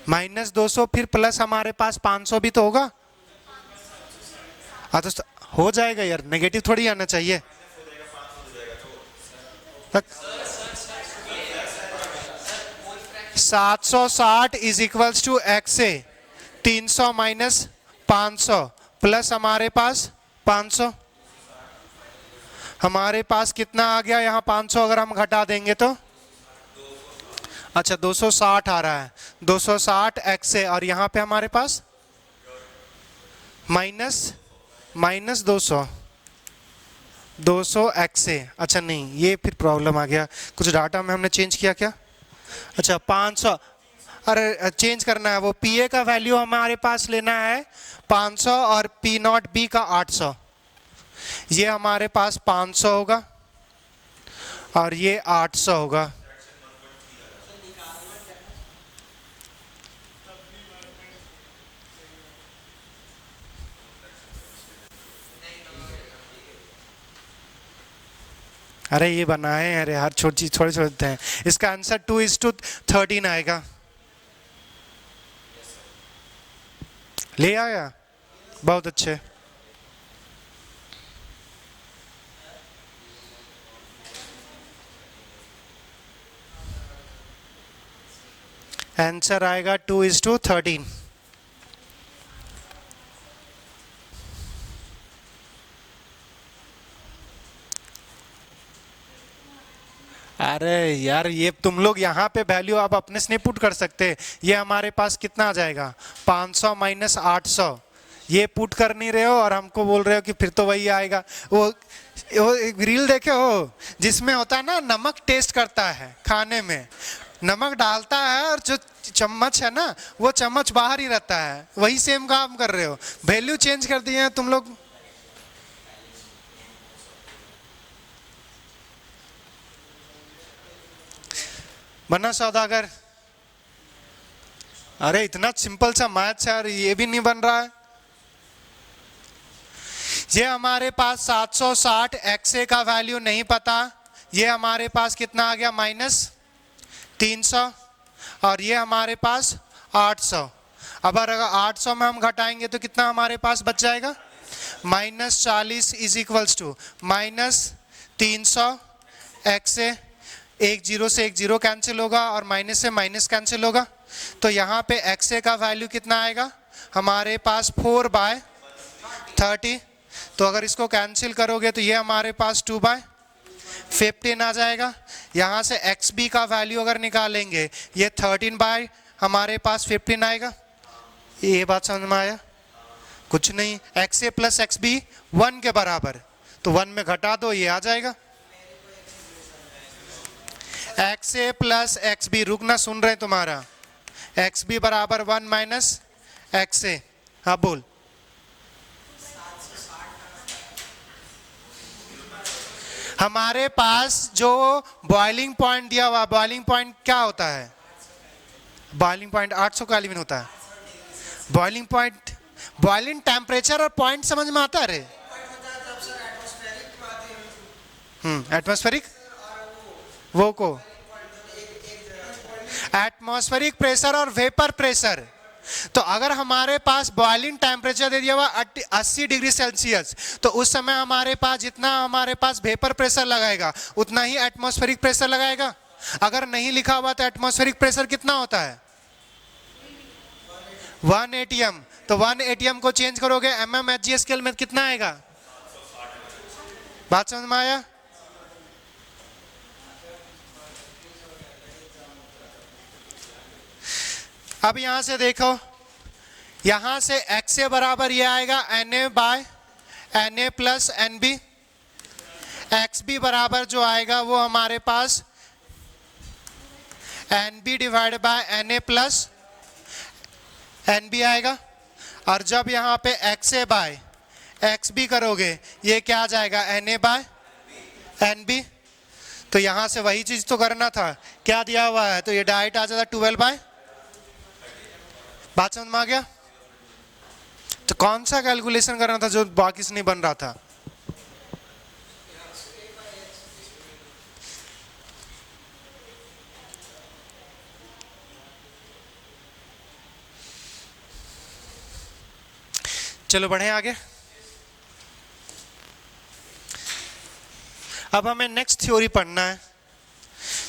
-200 फिर प्लस हमारे पास 500 भी तो होगा। हाँ तो हो जाएगा यार, नेगेटिव थोड़ी आना चाहिए। 760 is equals to XA 300 minus 500 plus हमारे पास 500। हमारे पास कितना आ गया यहाँ? 500 अगर हम घटा देंगे तो अच्छा 260 आ रहा है। 260 XA और यहाँ पे हमारे पास माइनस 200 XA। अच्छा नहीं, ये फिर प्रॉब्लम आ गया, कुछ डाटा में हमने चेंज किया क्या? अच्छा 500, अरे चेंज करना है, वो PA का वैल्यू हमारे पास लेना है 500 और P0B का 800। ये हमारे पास 500 होगा और ये 800 होगा। अरे ये बनाए हैं, अरे हर छोटी चीज थोड़े छोड़ते हैं। इसका आंसर 2:13 आएगा। ले आया, बहुत अच्छे। आंसर आएगा 2:13। अरे यार ये तुम लोग यहाँ पे वैल्यू आप अपने से नहीं पुट कर सकते। ये हमारे पास कितना आ जाएगा? 500 माइनस 800। ये पुट कर नहीं रहे हो और हमको बोल रहे हो कि फिर तो वही आएगा। वो एक रील देखे हो जिसमें होता है ना, नमक टेस्ट करता है खाने में, नमक डालता है और जो चम्मच है ना वो चम्मच बाहर ही रहता है। वही सेम काम कर रहे हो, वैल्यू चेंज कर दिए हैं तुम लोग। बना सौदागर? अरे इतना सिंपल सा मैथ्स है और ये भी नहीं बन रहा है। ये हमारे पास 760 XA का वैल्यू नहीं पता, ये हमारे पास कितना आ गया? -300 और ये हमारे पास 800। अब अगर 800 में हम घटाएंगे तो कितना हमारे पास बच जाएगा? -40 इज इक्वल्स टू -300 XA। एक जीरो से एक जीरो कैंसिल होगा और माइनस से माइनस कैंसिल होगा, तो यहाँ पे XA का वैल्यू कितना आएगा हमारे पास? 4/30। तो अगर इसको कैंसिल करोगे तो ये हमारे पास 2/15 आ जाएगा। यहाँ से XB का वैल्यू अगर निकालेंगे ये 13 हमारे पास 15 आएगा। ये बात समझ में आया? कुछ नहीं, XA प्लस XB 1 के बराबर, तो 1 में घटा दो ये आ जाएगा। XA प्लस XB, रुकना सुन रहे तुम्हारा, XB बराबर 1 माइनस XA। हाँ बोल। हमारे पास जो बॉइलिंग पॉइंट दिया हुआ, बॉइलिंग पॉइंट क्या होता है? बॉइलिंग पॉइंट 800 केल्विन होता है। बॉइलिंग पॉइंट, बॉइलिंग टेम्परेचर और पॉइंट समझ में आता है रे? एटमॉस्फेरिक, वो को एटमॉस्फेरिक प्रेशर और वेपर प्रेशर। तो अगर हमारे पास बॉइलिंग टेम्परेचर दे दिया हुआ 80 डिग्री सेल्सियस, तो उस समय हमारे पास जितना हमारे पास वेपर प्रेशर लगाएगा उतना ही एटमॉस्फेरिक प्रेशर लगाएगा। अगर नहीं लिखा हुआ तो एटमॉस्फेरिक प्रेशर कितना होता है? 1 atm। तो 1 ATM को चेंज करोगे mmHg स्केल में कितना आएगा? बात समझ में आया? अब यहां से देखो, यहां से XA बराबर ये आएगा Na by Na plus NB, XB बराबर जो आएगा वो हमारे पास NB divide by Na plus NB आएगा। और जब यहाँ पे XA बाय XB करोगे ये क्या आ जाएगा? Na by NB। तो यहाँ से वही चीज तो करना था, क्या दिया हुआ है, तो ये डायरेक्ट आ जाता 12 बाय। बात समझ में आ गया? तो कौन सा कैलकुलेशन करना था जो बाकी से नहीं बन रहा था? चलो बढ़े आगे। अब हमें नेक्स्ट थ्योरी पढ़ना है।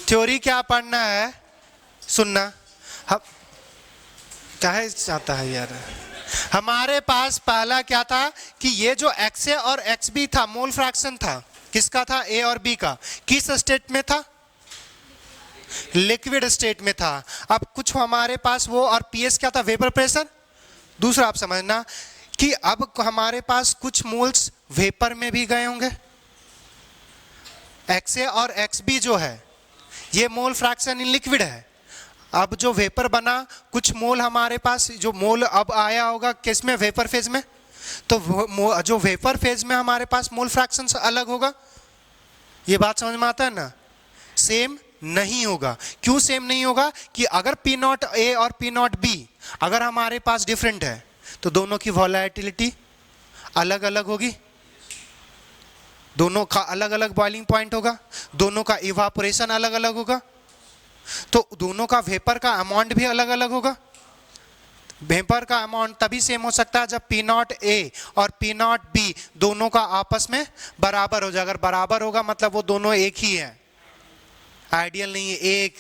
थ्योरी क्या पढ़ना है? सुनना। हम क्या है चाहता है यार, हमारे पास पहला क्या था कि ये जो XA और XB था मोल फ्रैक्शन था, किसका था? A और B का। किस स्टेट में था? लिक्विड स्टेट में था। अब कुछ हमारे पास वो, और PS क्या था? Vapour pressure. दूसरा आप समझना कि अब हमारे पास कुछ मोल्स वेपर में भी गए होंगे। XA और XB जो है ये मोल फ्रैक्शन इन लिक्विड है। अब जो वेपर बना, कुछ मोल हमारे पास, जो मोल अब आया होगा किस में? वेपर फेज में। तो जो वेपर फेज में हमारे पास मोल फ्रैक्शन अलग होगा। ये बात समझ में आता है ना? सेम नहीं होगा। क्यों सेम नहीं होगा? कि अगर P0A और P0B अगर हमारे पास डिफरेंट है तो दोनों की वोलेटिलिटी अलग अलग होगी, दोनों का अलग अलग बॉइलिंग पॉइंट होगा, दोनों का इवापोरेशन अलग अलग होगा, तो दोनों का वेपर का अमाउंट भी अलग अलग होगा। वेपर का अमाउंट तभी सेम हो सकता है जब P0A और P0B दोनों का आपस में बराबर हो जाए। अगर बराबर होगा मतलब वो दोनों एक ही है, आइडियल नहीं है, एक।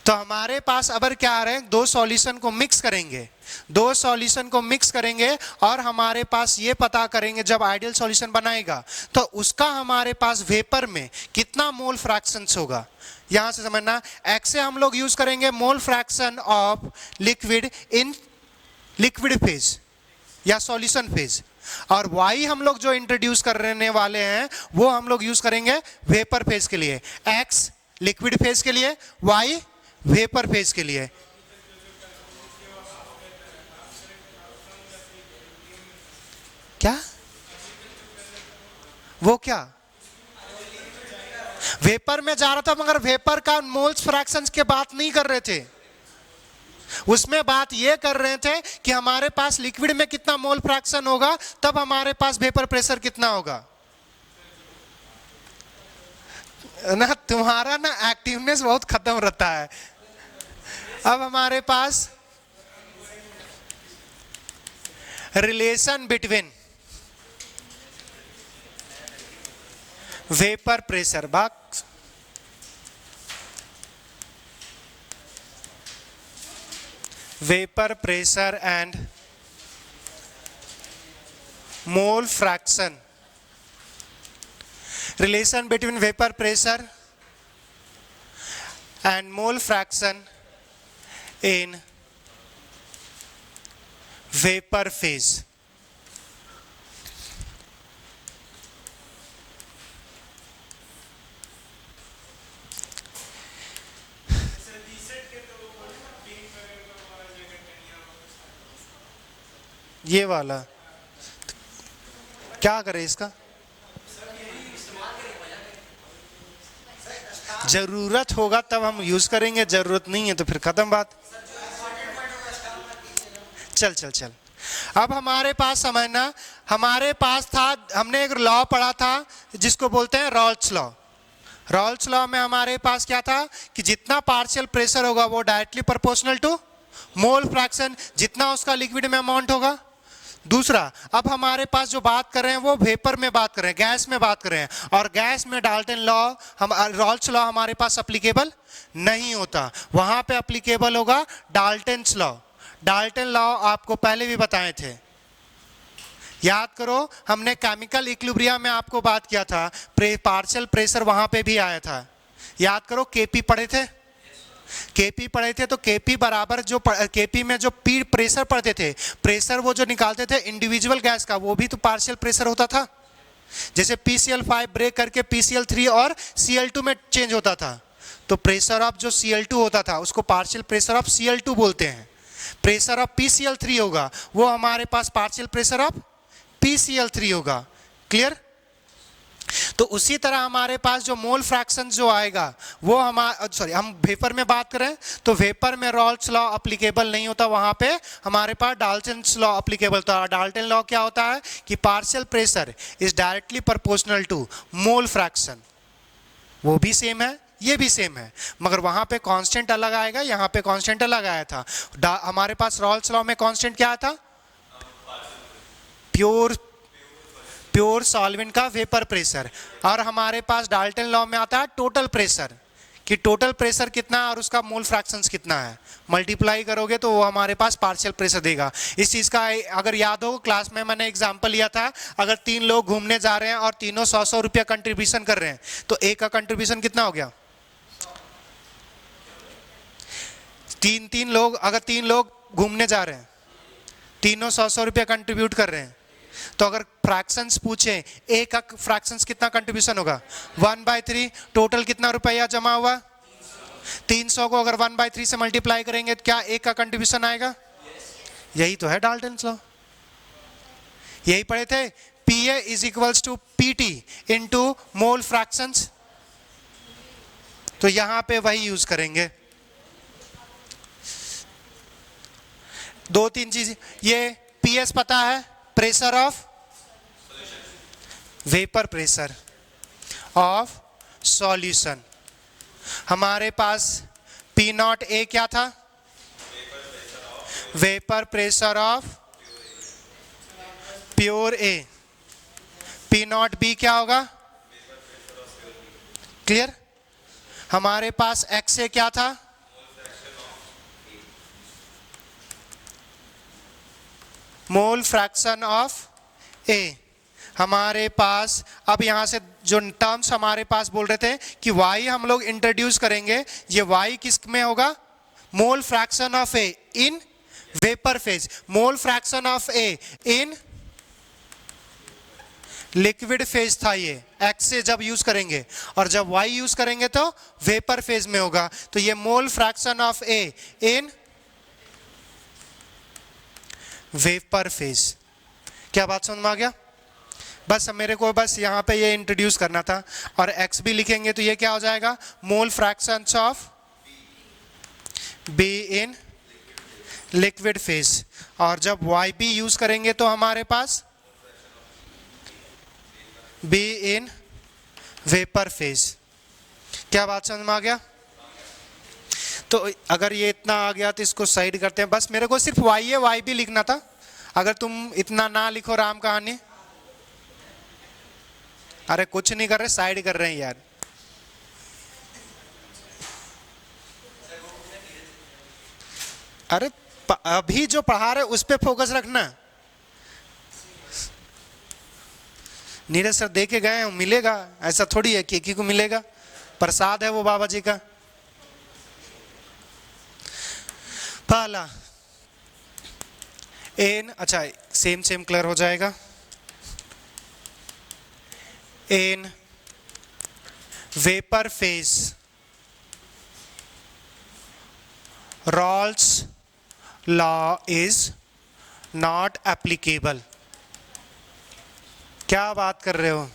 तो हमारे पास अब क्या आ रहे हैं? दो सॉल्यूशन को मिक्स करेंगे, दो सॉल्यूशन को मिक्स करेंगे और हमारे पास ये पता करेंगे जब आइडियल सॉल्यूशन बनाएगा तो उसका हमारे पास वेपर में कितना मोल फ्रैक्शंस होगा। यहां से समझना, XA हम लोग यूज करेंगे मोल fraction of liquid in liquid phase या सॉल्यूशन फेज, और Y हम लोग जो इंट्रोड्यूस करने वाले हैं वो हम लोग यूज करेंगे वेपर फेज के लिए। X लिक्विड फेज के लिए, Y वेपर फेज के लिए। क्या वो क्या वेपर में जा रहा था, मगर वेपर का मोल्स फ्रैक्शंस के बात नहीं कर रहे थे, उसमें बात ये कर रहे थे कि हमारे पास लिक्विड में कितना मोल फ्रैक्शन होगा तब हमारे पास वेपर प्रेशर कितना होगा ना। तुम्हारा ना एक्टिवनेस बहुत खत्म रहता है। अब हमारे पास relation between vapour pressure box vapour pressure and mole fraction. Relation between vapor pressure and mole fraction in vapor phase। ये वाला क्या करे इसका? जरूरत होगा तब हम यूज करेंगे, जरूरत नहीं है तो फिर खत्म बात। चल चल चल। अब हमारे पास समझना, हमारे पास था, हमने एक लॉ पढ़ा था जिसको बोलते हैं रॉल्स लॉ। रॉल्स लॉ में हमारे पास क्या था कि जितना पार्शियल प्रेशर होगा वो directly proportional to mole fraction, जितना उसका लिक्विड में अमाउंट होगा दूसरा, अब हमारे पास जो बात कर रहे हैं वो वेपर में बात कर रहे हैं, गैस में बात कर रहे हैं, और गैस में डाल्टन लॉ, हम रॉल्स लॉ हमारे पास अप्लीकेबल नहीं होता, वहां पे अप्लीकेबल होगा डाल्टन्स लॉ। डाल्टन लॉ आपको पहले भी बताए थे, याद करो, हमने केमिकल इक्विलिब्रियम में आपको बात किया था, पार्शियल प्रेशर वहां पे भी आया था, याद करो, केपी पढ़े थे, केपी पढ़े थे, तो केपी बराबर जो केपी में जो पी प्रेशर पढ़ते थे, प्रेशर वो जो निकालते थे इंडिविजुअल गैस का, वो भी तो पार्शियल प्रेशर होता था, जैसे PCl5 ब्रेक करके PCl3 और Cl2 में चेंज होता था, तो प्रेशर ऑफ जो Cl2 होता था उसको पार्शियल प्रेशर ऑफ Cl2 बोलते हैं, प्रेशर ऑफ PCl3 होगा वो हमारे पास पार्शियल प्रेशर ऑफ PCl3 होगा। क्लियर? तो उसी तरह हमारे पास जो मोल फ्रैक्शन जो आएगा वो हम वेपर में बात करें तो वेपर में रॉल्स लॉ अप्लीकेबल नहीं होता, वहां पे हमारे पास डाल्टन्स लॉ अप्लीकेबल होता है। डाल्टन लॉ क्या होता है कि partial pressure is directly proportional to mole fraction, वो भी सेम है, ये भी सेम है, मगर वहां पे कांस्टेंट अलग आएगा, यहाँ पे कांस्टेंट अलग आया था। हमारे पास रॉल्स लॉ में कांस्टेंट क्या था? प्योर सॉल्वेंट का वेपर प्रेशर, और हमारे पास डाल्टन लॉ में आता है टोटल प्रेशर, कि टोटल प्रेशर कितना है और उसका मोल फ्रैक्शंस कितना है, मल्टीप्लाई करोगे तो वो हमारे पास पार्शियल प्रेशर देगा। इस चीज़ का अगर याद हो, क्लास में मैंने एग्जांपल लिया था, अगर 3 लोग घूमने जा रहे हैं और तीनों 100-100 रुपया कंट्रीब्यूशन कर रहे हैं, तो एक का कंट्रीब्यूशन कितना हो गया? तीन लोग, अगर 3 लोग घूमने जा रहे हैं, तीनों 100-100 रुपया कंट्रीब्यूट कर रहे हैं, तो अगर फ्रैक्शंस पूछे, एक का फ्रैक्शंस कितना कंट्रीब्यूशन होगा? 1/3। टोटल कितना रुपया जमा हुआ? 300 को अगर 1/3 से मल्टीप्लाई करेंगे तो क्या एक का कंट्रीब्यूशन आएगा? यही तो है डाल्टन्स लॉ, यही पढ़े थे, PA is equals to PT into mole fractions, तो यहां पे वही यूज करेंगे। 2-3 चीज, ये PS पता है, pressure of vapour pressure of solution, हमारे पास P0A क्या था? Vapour pressure of pure A। P0B क्या होगा? क्लियर? हमारे पास XA क्या था? मोल फ्रैक्शन ऑफ A। हमारे पास अब यहां से जो टर्म्स हमारे पास बोल रहे थे कि Y हम लोग इंट्रोड्यूस करेंगे, ये Y किस में होगा? मोल fraction of A in vapour phase, mole fraction of A in liquid phase था ये, X से जब यूज करेंगे, और जब Y यूज करेंगे तो वेपर फेज में होगा, तो ये मोल fraction of A in vapour phase. क्या बात समझ में आ गया? बस मेरे को बस यहाँ पे ये इंट्रोड्यूस करना था, और X भी लिखेंगे तो ये क्या हो जाएगा? Mole fractions of B in liquid phase, और जब YB यूज करेंगे तो हमारे पास B इन वेपर फेज। क्या बात समझ में आ गया? तो अगर ये इतना आ गया तो इसको साइड करते हैं, बस मेरे को सिर्फ YA YB लिखना था, अगर तुम इतना ना लिखो राम कहानी। अरे कुछ नहीं कर रहे, साइड कर रहे हैं यार। अरे अभी जो पढ़ा रहे उस पे फोकस रखना। नीरज सर दे के गए, मिलेगा ऐसा थोड़ी है कि को मिलेगा, प्रसाद है वो बाबा जी का। पहला एन, अच्छा सेम क्लियर हो जाएगा। In vapor phase, Raoult's law is not applicable। क्या बात कर रहे हो?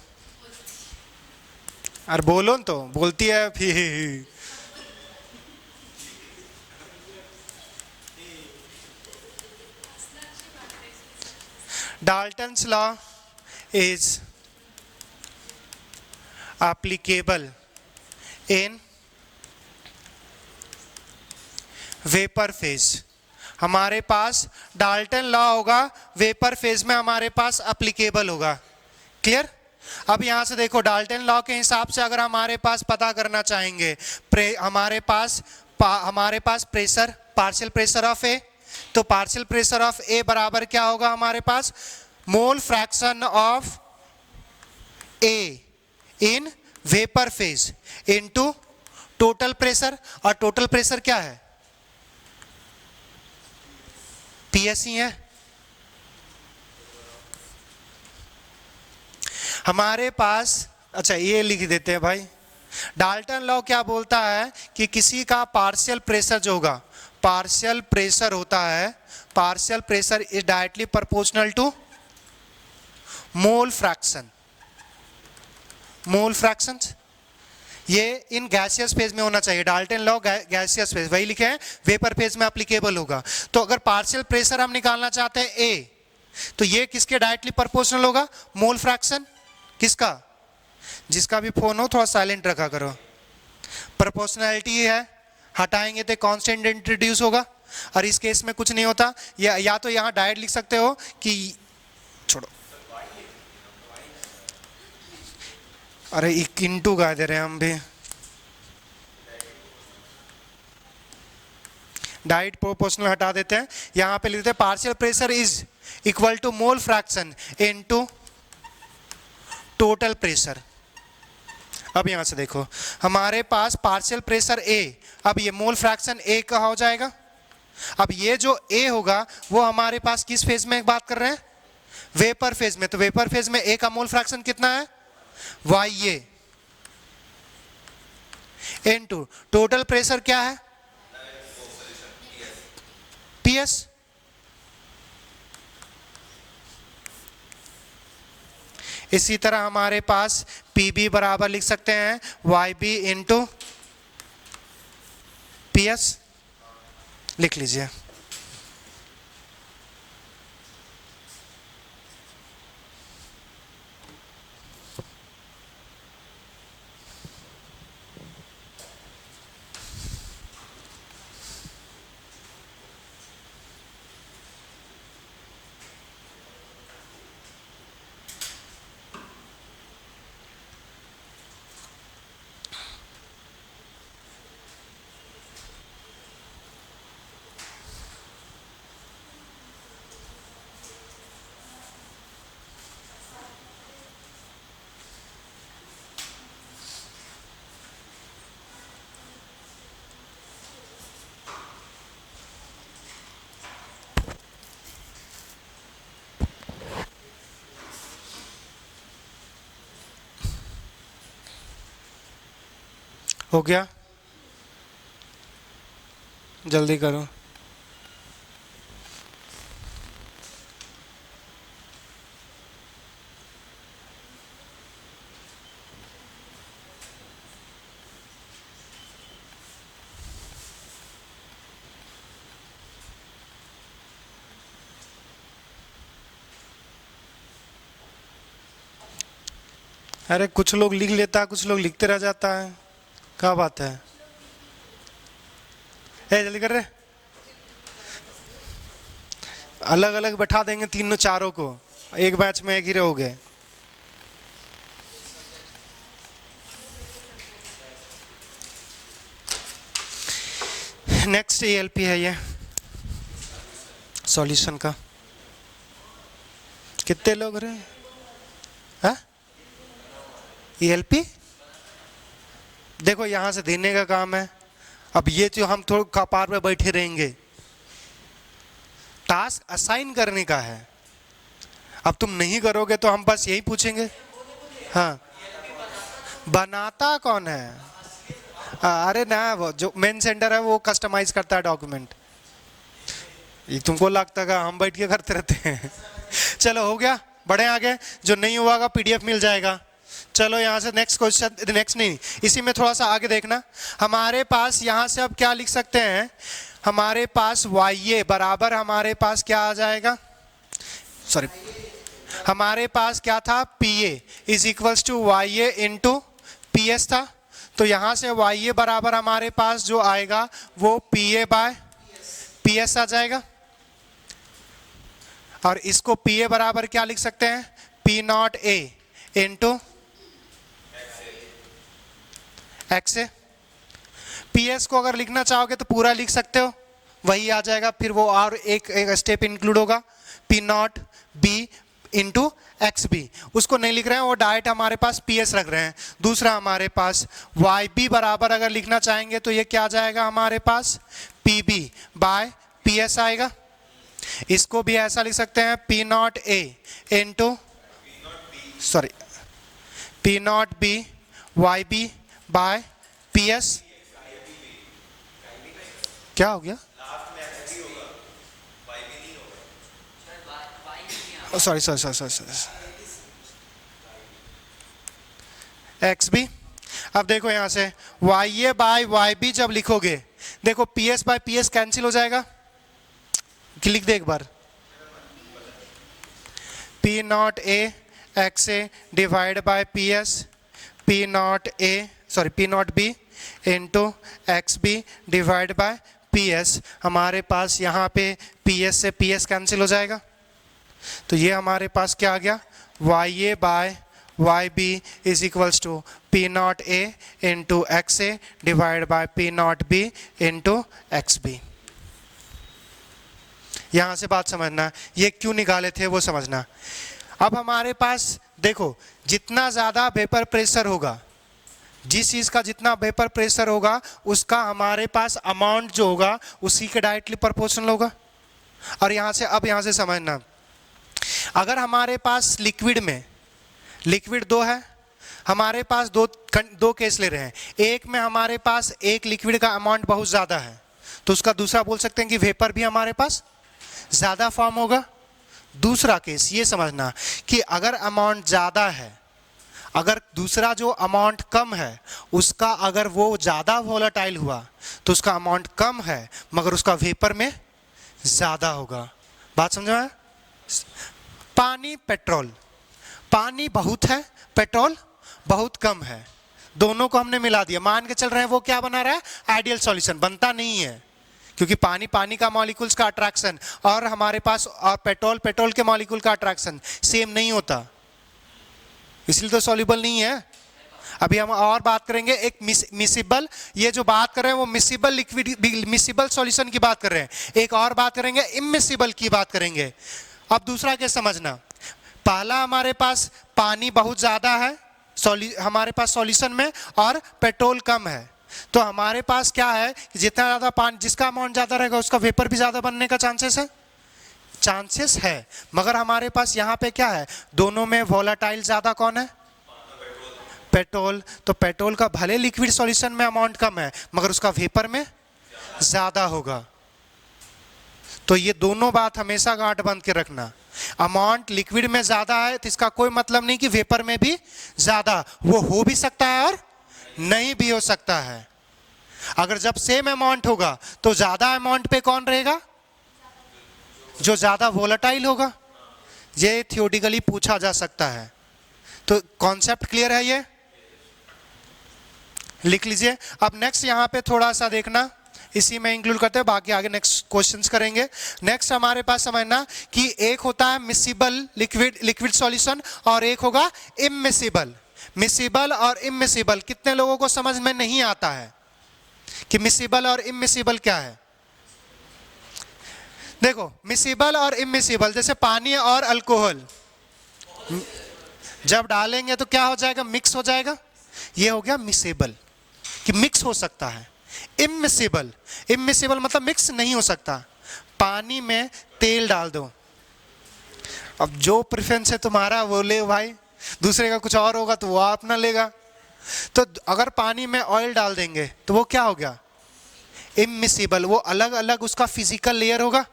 अरे बोलो तो, बोलती है फिर। Dalton's law is applicable in vapour phase. हमारे पास डाल्टन लॉ होगा, वेपर फेज में हमारे पास एप्लीकेबल होगा। क्लियर? अब यहां से देखो, डाल्टन लॉ के हिसाब से अगर हमारे पास पता करना चाहेंगे हमारे पास pressure, partial pressure of A, तो पार्शियल प्रेशर ऑफ ए बराबर क्या होगा हमारे पास, mole fraction of A in vapour phase into total pressure. और टोटल प्रेशर क्या है, पीएस ही है। हमारे पास, अच्छा ये लिख देते हैं भाई, डाल्टन लॉ क्या बोलता है कि किसी का पार्शियल प्रेशर जो होगा, पार्शियल प्रेशर होता है, partial pressure is directly proportional to mole fraction. Mole fraction ये इन गैसियस फेज में होना चाहिए। डाल्टन लॉ गैसियस फेज, वही लिखे हैं, वेपर फेज में एप्लीकेबल होगा। तो अगर पार्शियल प्रेशर हम निकालना चाहते हैं ए, तो ये किसके डायरेक्टली प्रोपोर्शनल होगा, मोल फ्रैक्शन किसका, जिसका भी फोन हो थोड़ा साइलेंट रखा करो। प्रोपोर्शनैलिटी है, हटाएंगे तो कांस्टेंट इंट्रोड्यूस होगा, और इस केस में कुछ नहीं होता। या तो यहां डायरेक्ट लिख सकते हो कि, छोड़ो, अरे इंटू गा दे रहे हैं हम भी, डायरेक्ट प्रोपोर्शनल हटा देते हैं, यहां पे लिखते हैं partial pressure is equal to mole fraction into total pressure. अब यहां से देखो, हमारे पास पार्शियल प्रेशर ए, अब ये मोल फ्रैक्शन ए का हो जाएगा। अब ये जो ए होगा वो हमारे पास किस फेज में बात कर रहे हैं, वेपर फेज में। तो वेपर फेज में ए का मोल फ्रैक्शन कितना है, वाई ए, इनटू टोटल प्रेशर क्या है, पीएस। इसी तरह हमारे पास पीबी बराबर लिख सकते हैं वाई बी इंटू पीएस, लिख लीजिए। हो गया, जल्दी करो। अरे कुछ लोग लिख लेता है, कुछ लोग लिखते रह जाता है, क्या बात है? जल्दी कर रहे, अलग अलग बैठा देंगे तीनों चारों को, एक बैच में एक ही रहोगे। नेक्स्ट एएलपी है ये सॉल्यूशन का। कितने लोग रहे हैं एएलपी? देखो यहां से देने का काम है। अब ये जो हम थोड़ा कपार पे बैठे रहेंगे, टास्क असाइन करने का है। अब तुम नहीं करोगे तो हम बस यही पूछेंगे, हाँ बनाता कौन है? अरे ना, वो जो मेन सेंटर है वो कस्टमाइज करता है डॉक्यूमेंट। ये तुमको लगता है हम बैठ के करते रहते हैं। चलो हो गया, बढ़े आगे। जो नहीं हुआ पीडीएफ मिल जाएगा। चलो यहाँ से नेक्स्ट क्वेश्चन, नेक्स्ट नहीं, इसी में थोड़ा सा आगे देखना। हमारे पास यहाँ से अब क्या लिख सकते हैं, हमारे पास YA बराबर हमारे पास क्या आ जाएगा, सॉरी हमारे पास क्या था, PA is equals to YA into PS था। तो यहाँ से YA बराबर हमारे पास जो आएगा वो PA बाय PS आ जाएगा। और इसको पी ए बराबर क्या लिख सकते हैं, P not A into X A. P S को अगर लिखना चाहोगे तो पूरा लिख सकते हो, वही आ जाएगा, फिर वो और एक स्टेप इंक्लूड होगा, P not B into X B. उसको नहीं लिख रहे हैं, वो डायरेक्ट हमारे पास पी एस रख रहे हैं। दूसरा हमारे पास वाई बी बराबर अगर लिखना चाहेंगे तो ये क्या जाएगा हमारे पास, P B by P S आएगा। इसको भी ऐसा लिख सकते हैं, P not A into sorry P not B Y B by P S. क्या हो गया, sorry sorry sorry sorry X B. अब देखो यहां से Y A by Y B जब लिखोगे, देखो P S by P S cancel हो जाएगा, कि लिख दे एक बार, P not A X A divide by P S, P not A sorry P not B into X B divide by P S. हमारे पास यहाँ पे पी एस से पी एस कैंसिल हो जाएगा, तो ये हमारे पास क्या आ गया, Y A by Y B is equals to P not A into X A divide by P not B into X B. यहाँ से बात समझना, ये क्यों निकाले थे वो समझना। अब हमारे पास देखो, जितना ज़्यादा वेपर प्रेशर होगा, जिस चीज़ का जितना वेपर प्रेशर होगा उसका हमारे पास अमाउंट जो होगा उसी के डायरेक्टली प्रोपोर्शनल होगा। और यहाँ से अब यहाँ से समझना, अगर हमारे पास लिक्विड में लिक्विड दो है, हमारे पास दो केस ले रहे हैं, एक में हमारे पास एक लिक्विड का अमाउंट बहुत ज़्यादा है तो उसका दूसरा बोल सकते हैं कि वेपर भी हमारे पास ज़्यादा फॉर्म होगा। दूसरा केस ये समझना कि अगर अमाउंट ज़्यादा है, अगर दूसरा जो अमाउंट कम है उसका अगर वो ज़्यादा वोलेटाइल हुआ तो उसका अमाउंट कम है मगर उसका वेपर में ज़्यादा होगा। बात समझ में? पानी पेट्रोल, पानी बहुत है पेट्रोल बहुत कम है, दोनों को हमने मिला दिया, मान के चल रहे हैं वो क्या बना रहा है, आइडियल सॉल्यूशन। बनता नहीं है, क्योंकि पानी पानी का मॉलिक्यूल्स का अट्रैक्शन और हमारे पास और पेट्रोल पेट्रोल के मॉलिक्यूल का अट्रैक्शन सेम नहीं होता, इसलिए तो सॉल्युबल नहीं है। अभी हम और बात करेंगे एक मिसिबल, ये जो बात कर रहे हैं वो मिसिबल लिक्विड मिसिबल सॉल्यूशन की बात कर रहे हैं, एक और बात करेंगे इमिसिबल की बात करेंगे। अब दूसरा क्या समझना, पहला हमारे पास पानी बहुत ज़्यादा है हमारे पास सॉल्यूशन में और पेट्रोल कम है, तो हमारे पास क्या है, जितना ज़्यादा पानी जिसका अमाउंट ज़्यादा रहेगा उसका वेपर भी ज़्यादा बनने का चांसेस है। मगर हमारे पास यहाँ पे क्या है, दोनों में वोलेटाइल ज़्यादा कौन है, पेट्रोल। तो पेट्रोल का भले लिक्विड सॉल्यूशन में अमाउंट कम है मगर उसका वेपर में ज़्यादा होगा। तो ये दोनों बात हमेशा गांठ बांध के रखना, अमाउंट लिक्विड में ज़्यादा है तो इसका कोई मतलब नहीं कि वेपर में भी ज़्यादा, वो हो भी सकता है और नहीं भी हो सकता है। अगर जब सेम अमाउंट होगा तो ज़्यादा अमाउंट पे कौन रहेगा, जो ज़्यादा वोलेटाइल होगा। ये थियोरिटिकली पूछा जा सकता है, तो कॉन्सेप्ट क्लियर है, ये लिख लीजिए। अब नेक्स्ट यहाँ पे थोड़ा सा देखना, इसी में इंक्लूड करते हैं, बाकी आगे नेक्स्ट क्वेश्चंस करेंगे। नेक्स्ट हमारे पास समझना कि एक होता है मिसिबल लिक्विड सॉल्यूशन और एक होगा इमिसिबल। मिसिबल और इमिसिबल कितने लोगों को समझ में नहीं आता है कि मिसिबल और इमिसिबल क्या है। देखो मिसिबल और इमिसिबल, जैसे पानी और अल्कोहल जब डालेंगे तो क्या हो जाएगा, मिक्स हो जाएगा, ये हो गया मिसिबल कि मिक्स हो सकता है। इमिसिबल मतलब मिक्स नहीं हो सकता। पानी में तेल डाल दो, अब जो प्रेफरेंस है तुम्हारा वो ले भाई, दूसरे का कुछ और होगा तो वो अपना लेगा। तो अगर पानी में ऑयल डाल देंगे तो वो क्या हो गया, इमिसिबल, वो अलग अलग उसका फिजिकल लेयर होगा।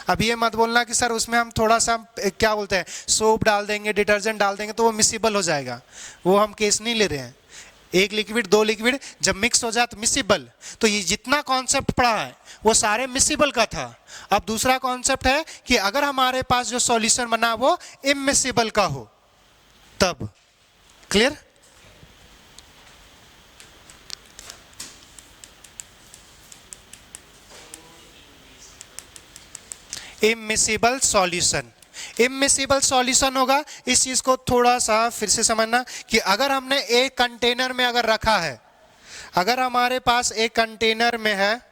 अब ये मत बोलना कि सर उसमें हम थोड़ा सा क्या बोलते हैं सोप डाल देंगे डिटर्जेंट डाल देंगे तो वो मिसिबल हो जाएगा, वो हम केस नहीं ले रहे हैं। एक लिक्विड दो लिक्विड जब मिक्स हो जाए तो मिसिबल। तो ये जितना कॉन्सेप्ट पढ़ा है वो सारे मिसिबल का था। अब दूसरा कॉन्सेप्ट है कि अगर हमारे पास जो सॉल्यूशन बना वो इमिसिबल का हो तब। Clear? Immiscible solution. Immiscible solution होगा, इस चीज को थोड़ा सा फिर से समझना कि अगर हमने एक कंटेनर में अगर रखा है, अगर हमारे पास एक कंटेनर में है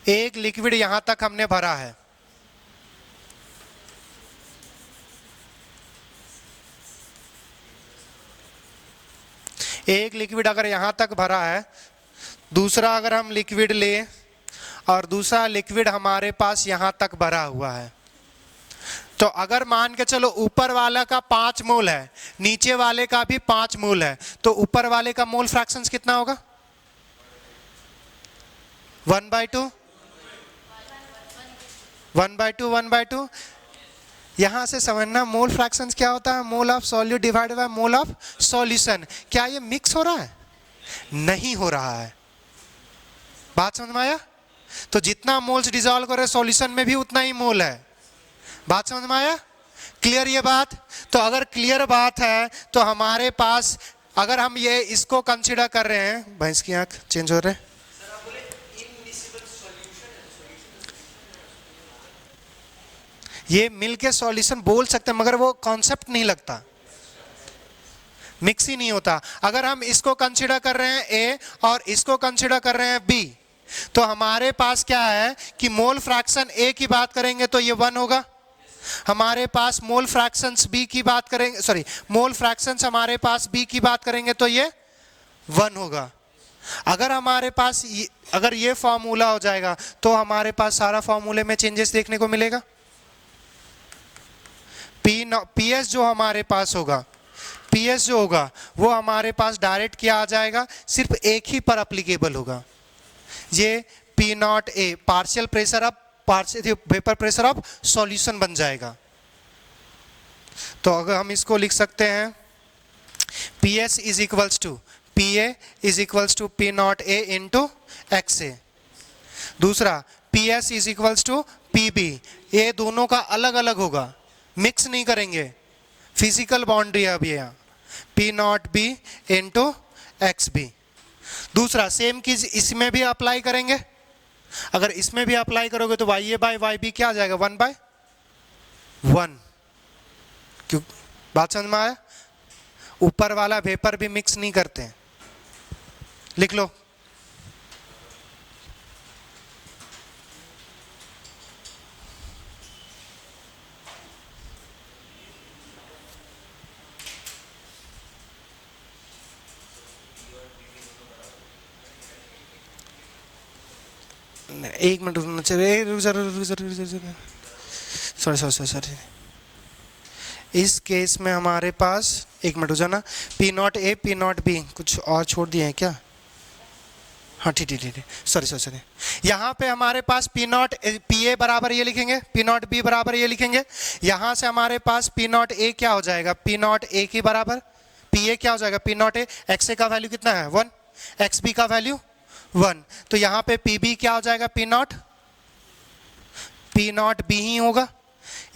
एक लिक्विड, यहां तक हमने भरा है, एक लिक्विड अगर यहां तक भरा है, दूसरा अगर हम लिक्विड ले और दूसरा लिक्विड हमारे पास यहां तक भरा हुआ है, तो अगर मान के चलो ऊपर वाला का 5 मोल है, नीचे वाले का भी 5 मोल है, तो ऊपर वाले का मोल फ्रैक्शंस कितना होगा? 1/2, 1/2, 1/2। यहां से समझना मोल फ्रैक्शंस क्या होता है, mole of solute divided by mole of solution. क्या ये मिक्स हो रहा है? नहीं हो रहा है। बात समझ में आया? तो जितना मोल्स डिसॉल्व करे सॉल्यूशन में भी उतना ही मोल है। बात समझ में आया? क्लियर ये बात? तो अगर क्लियर बात है तो हमारे पास, अगर हम ये इसको कंसीडर कर रहे हैं, भैंस की आंख चेंज हो रहे हैं, ये मिलके सॉल्यूशन बोल सकते हैं मगर वो कॉन्सेप्ट नहीं लगता, मिक्स ही नहीं होता। अगर हम इसको कंसीडर कर रहे हैं ए और इसको कंसीडर कर रहे हैं बी, तो हमारे पास क्या है कि मोल फ्रैक्शन ए की बात करेंगे तो ये 1 होगा, हमारे पास मोल फ्रैक्शंस बी की बात करेंगे, सॉरी मोल फ्रैक्शंस हमारे पास बी की बात करेंगे तो ये 1 होगा। अगर हमारे पास अगर ये फॉर्मूला हो जाएगा तो हमारे पास सारा फॉर्मूले में चेंजेस देखने को मिलेगा। पीएस जो हमारे पास होगा, पीएस जो होगा वो हमारे पास डायरेक्ट क्या आ जाएगा, सिर्फ एक ही पर अप्लीकेबल होगा, ये P not A partial pressure of partial vapour pressure of solution बन जाएगा। तो अगर हम इसको लिख सकते हैं PS is equals to PA is equals to P not A into X A. दूसरा PS is equals to PB, ये दोनों का अलग अलग होगा, मिक्स नहीं करेंगे, फिजिकल बाउंड्री है अभी यहाँ, P not B into X B. दूसरा सेम चीज इसमें भी अप्लाई करेंगे, अगर इसमें भी अप्लाई करोगे तो Y A by Y B क्या आ जाएगा, 1/1। क्यों? बात समझ में आया? ऊपर वाला वेपर भी मिक्स नहीं करते हैं, लिख लो। एक मिनट रुकना चाहिए, सॉरी। इस केस में हमारे पास एक मिनट हो जाना, P not A P not be, कुछ और छोड़ दिए हैं क्या? हाँ ठीक, सॉरी। यहाँ पे हमारे पास पी नॉट पी ए बराबर ये लिखेंगे, पी नॉट बी बराबर ये लिखेंगे। यहाँ से हमारे पास पी नॉट ए क्या हो जाएगा, पी नॉट ए की बराबर पी ए क्या हो जाएगा, P not A, X A का वैल्यू कितना है 1, एक्स बी का वैल्यू 1, तो यहाँ पे पी बी क्या हो जाएगा, पी नॉट बी ही होगा।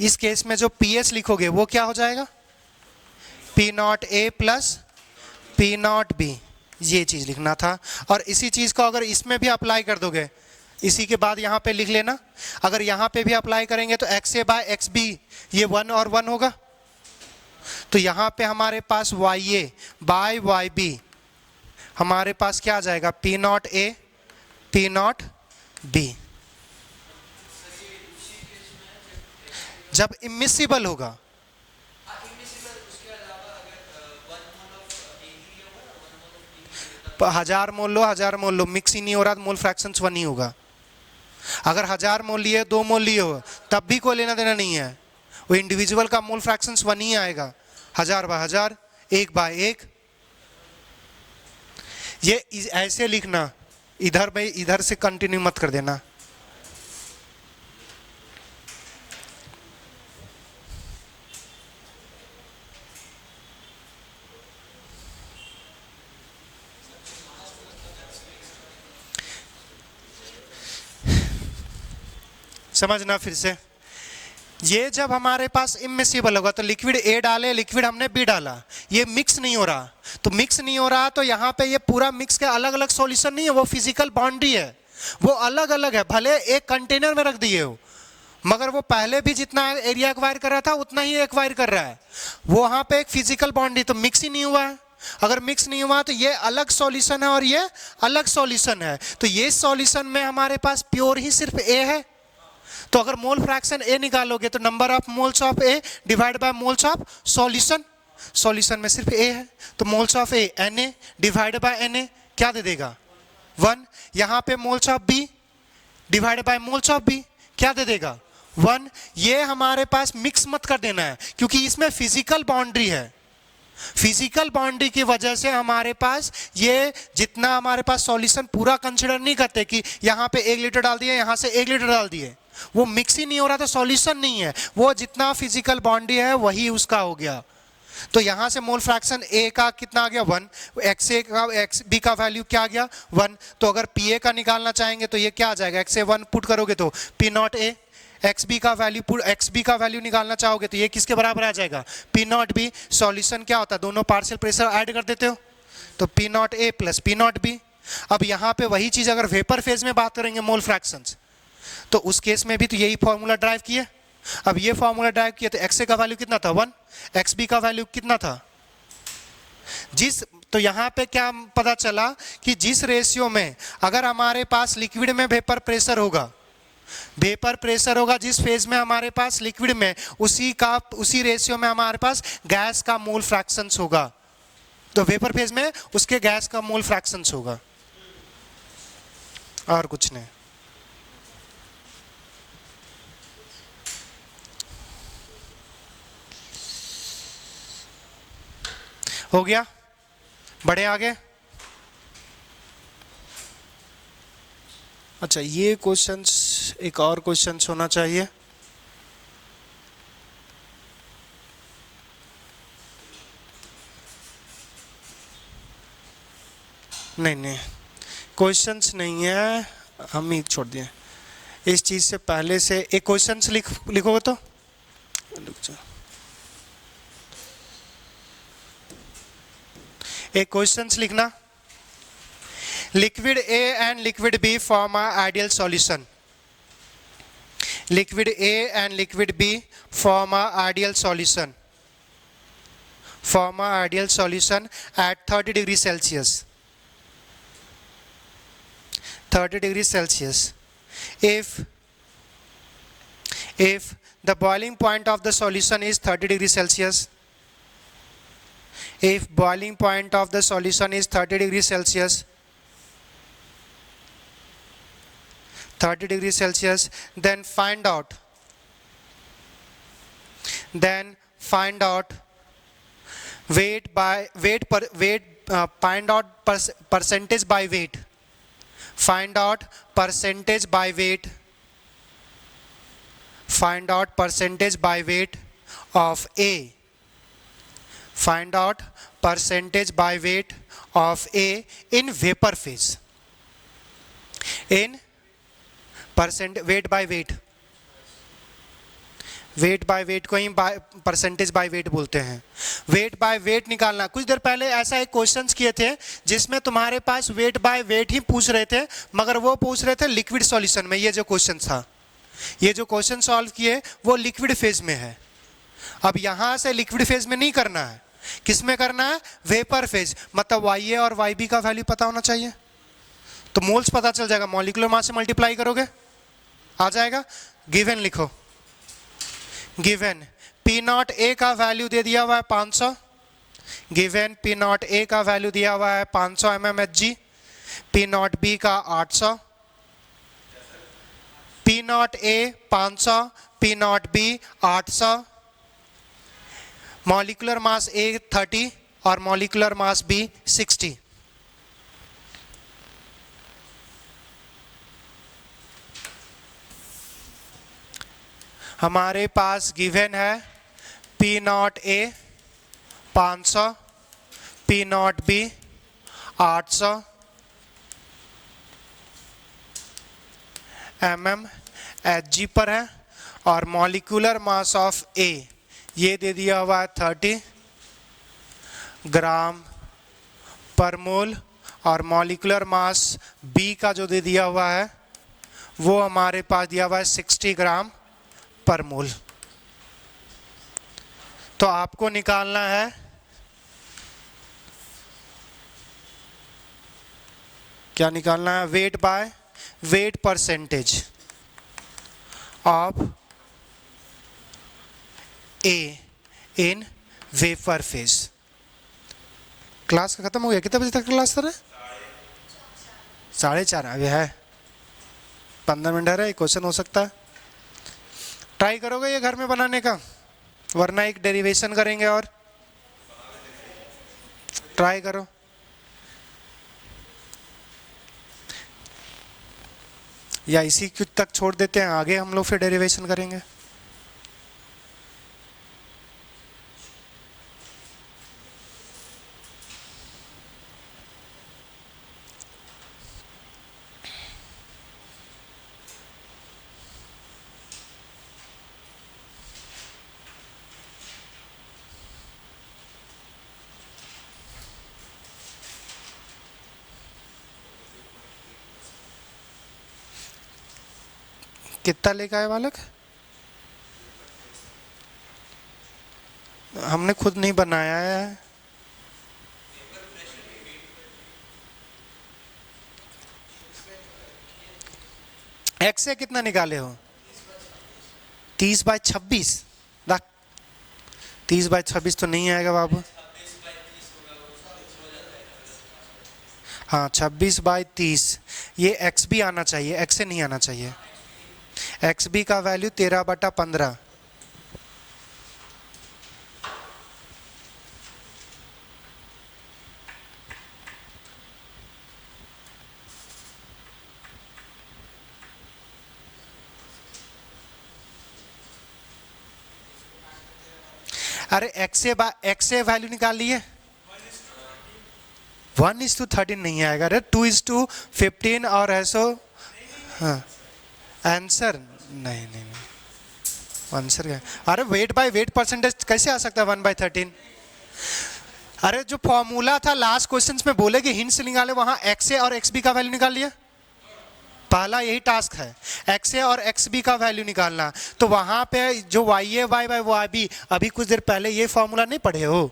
इस केस में जो पी एस लिखोगे वो क्या हो जाएगा, P not a plus P not B, ये चीज लिखना था। और इसी चीज को अगर इसमें भी अप्लाई कर दोगे, इसी के बाद यहाँ पे लिख लेना, अगर यहाँ पे भी अप्लाई करेंगे तो x A by X B, ये 1 और 1 होगा, तो यहाँ पे हमारे पास Y A by Y B हमारे पास क्या आ जाएगा, P not A P not be. जब इमिसिबल होगा, हजार मोल लो, मिक्स ही नहीं हो रहा, मोल फ्रैक्शंस 1 ही होगा। अगर 1000 मोल लिए 2 मोल लिए हो तब भी कोई लेना देना नहीं है, वो इंडिविजुअल का मोल फ्रैक्शंस 1 ही आएगा, 1000/1000, 1/1। ये ऐसे लिखना, इधर भाई इधर से कंटिन्यू मत कर देना। समझना फिर से, ये जब हमारे पास इमिसिबल होगा तो लिक्विड ए डाले, लिक्विड हमने बी डाला, ये मिक्स नहीं हो रहा, तो मिक्स नहीं हो रहा तो यहाँ पे ये पूरा मिक्स के अलग अलग सॉल्यूशन नहीं है, वो फिजिकल बाउंड्री है, वो अलग अलग है, भले एक कंटेनर में रख दिए हो, मगर वो पहले भी जितना एरिया एक्वायर कर रहा था उतना ही एक्वायर कर रहा है। वो वहां पे एक फिजिकल बॉन्ड ही तो मिक्स ही नहीं हुआ है। अगर मिक्स नहीं हुआ तो ये अलग सॉल्यूशन है और ये अलग सॉल्यूशन है, तो ये सॉल्यूशन में हमारे पास प्योर ही सिर्फ ए है। तो अगर मोल फ्रैक्शन ए निकालोगे तो number of moles of A divide by moles of solution, solution में सिर्फ ए है, तो moles of A Na divide by Na क्या दे देगा 1। यहां पे moles of B divide by moles of B क्या दे देगा 1। ये हमारे पास मिक्स मत कर देना है क्योंकि इसमें फिजिकल बाउंड्री है। फिजिकल बाउंड्री की वजह से हमारे पास ये जितना हमारे पास सॉल्यूशन पूरा कंसीडर नहीं करते कि यहाँ पे 1 लीटर डाल दिए, यहाँ से 1 लीटर डाल दिए, वो मिक्स ही नहीं हो रहा तो सॉल्यूशन नहीं है। वो जितना फिजिकल बाउंड्री है वही उसका हो गया। तो यहां से मोल फ्रैक्शन ए का कितना आ गया 1, एक्स ए का एक्स बी का वैल्यू क्या आ गया 1। तो अगर पी ए का निकालना चाहेंगे तो ये क्या आ जाएगा, एक्स ए 1 पुट करोगे तो P not A, X B का वैल्यू एक्स बी का वैल्यू निकालना चाहोगे तो ये किसके बराबर आ जाएगा पी नॉट बी। सॉल्यूशन क्या होता है, दोनों पार्शियल प्रेशर ऐड कर देते हो तो P not a plus P not be. अब यहाँ पे वही चीज अगर वेपर फेज में बात करेंगे मोल फ्रैक्शंस, तो उस केस में भी तो यही फॉर्मूला ड्राइव किए। अब ये फॉर्मूला ड्राइव किया तो एक्स ए का वैल्यू कितना था 1, एक्स बी का वैल्यू कितना था तो यहाँ पे क्या पता चला कि जिस रेशियो में अगर हमारे पास लिक्विड में वेपर प्रेशर होगा, वेपर प्रेशर होगा जिस फेज में हमारे पास लिक्विड में, उसी रेशियो में हमारे पास गैस का मोल फ्रैक्शंस होगा। तो वेपर फेज में उसके गैस का मोल फ्रैक्शंस होगा और कुछ नहीं। हो गया, बढ़े आगे। अच्छा, ये क्वेश्चंस एक और क्वेश्चंस होना चाहिए। नहीं क्वेश्चंस नहीं है, हम ही छोड़ दिए। इस चीज से पहले से एक क्वेश्चंस लिखोगे तो एक क्वेश्चंस लिखना। Liquid A and liquid B form a ideal solution. Liquid A and liquid B form a ideal solution. Form a ideal solution at 30 degrees Celsius. 30 degrees Celsius. If the boiling point of the solution is 30 degrees Celsius, if boiling point of the solution is 30 degrees Celsius, 30 degrees Celsius, then find out weight by weight per weight, find out percentage by weight, find out percentage by weight, find out percentage by weight of A, find out percentage by weight of A in vapor phase, in percent weight by wait, wait by wait को ही percentage by weight बोलते हैं। Wait by wait निकालना, कुछ देर पहले ऐसा एक questions किए थे जिसमें तुम्हारे पास वेट बाय वेट ही पूछ रहे थे, मगर वो पूछ रहे थे लिक्विड सॉल्यूशन में। ये जो क्वेश्चन था, ये जो क्वेश्चन सॉल्व किए वो लिक्विड फेज में है। अब यहां से लिक्विड फेज में नहीं करना है, किस में करना है, वेपर फेज। मतलब YA और YB का वैल्यू पता होना चाहिए, तो मोल्स पता चल जाएगा, मॉलिक्यूलर मास से मल्टीप्लाई करोगे आ जाएगा। गिवन लिखो, गिवन P नॉट A का वैल्यू दे दिया हुआ है 500, गिवन P नॉट A का वैल्यू दिया हुआ है 500 mmHg, P नॉट B का 800, P not A 500, P not B 800, molecular mass A 30 और मॉलिक्यूलर मास B 60। हमारे पास गिवन है P not A 500, P not B 800 mmHg पर है, और मॉलिक्यूलर मास ऑफ A ये दे दिया हुआ है 30 ग्राम पर मोल, और मॉलिक्यूलर मास बी का जो दे दिया हुआ है वो हमारे पास दिया हुआ है 60 ग्राम पर मोल। तो आपको निकालना है क्या निकालना है, wait by weight percentage of A in vapour phase. Class का खत्म हो गया? कितने बजे तक क्लास सर है? 4:30। अभी है 15 मिनट है, क्वेश्चन हो सकता है। ट्राई करोगे ये घर में बनाने का, वरना एक डेरिवेशन करेंगे और ट्राई करो। या इसी तक छोड़ देते हैं, आगे हम लोग फिर डेरिवेशन करेंगे। कितना लेकर आए बालक? हमने खुद नहीं बनाया है। एक्स से कितना निकाले हो? 30/26। 30/26 तो नहीं आएगा बाबू। हाँ 26/30। ये एक्स भी आना चाहिए, एक्स से नहीं आना चाहिए। एक्स बी का वैल्यू 13/15। अरे एक्स से वैल्यू निकाल लिए। 1:13 नहीं आएगा। अरे 2:15 और ऐसो। हाँ आंसर नहीं आंसर क्या? अरे वेट बाय वेट परसेंटेज कैसे आ सकता है 1/13? अरे जो फॉर्मूला था लास्ट क्वेश्चंस में बोले कि हिंट से निकाले, वहां एक्स ए और एक्स बी का वैल्यू निकाल लिया। पहला यही टास्क है, एक्स ए और एक्स बी का वैल्यू निकालना। तो वहां पे जो Y A Y by Y B, अभी कुछ देर पहले ये फॉर्मूला नहीं पढ़े हो?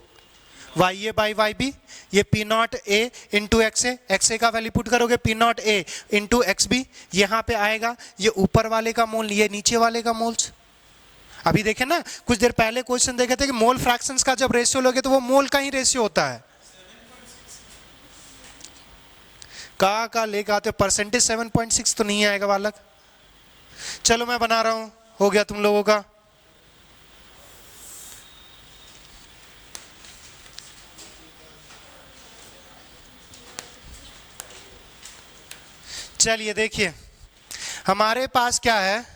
Y A by Y B, ये P not A into X A का वैल्यू पुट करोगे P not A into X B, यहाँ पे आएगा ये ऊपर वाले का मोल, ये नीचे वाले का मोल्स। अभी देखे ना, कुछ देर पहले क्वेश्चन देखे थे कि मोल फ्रैक्शंस का जब रेशियो लोगे तो वो मोल का ही रेशियो होता है। का लेकर आते हो परसेंटेज 7.6 तो नहीं आएगा बालक। चलो मैं बना रहा हूं, हो गया तुम लोगों का। चलिए देखिए हमारे पास क्या है,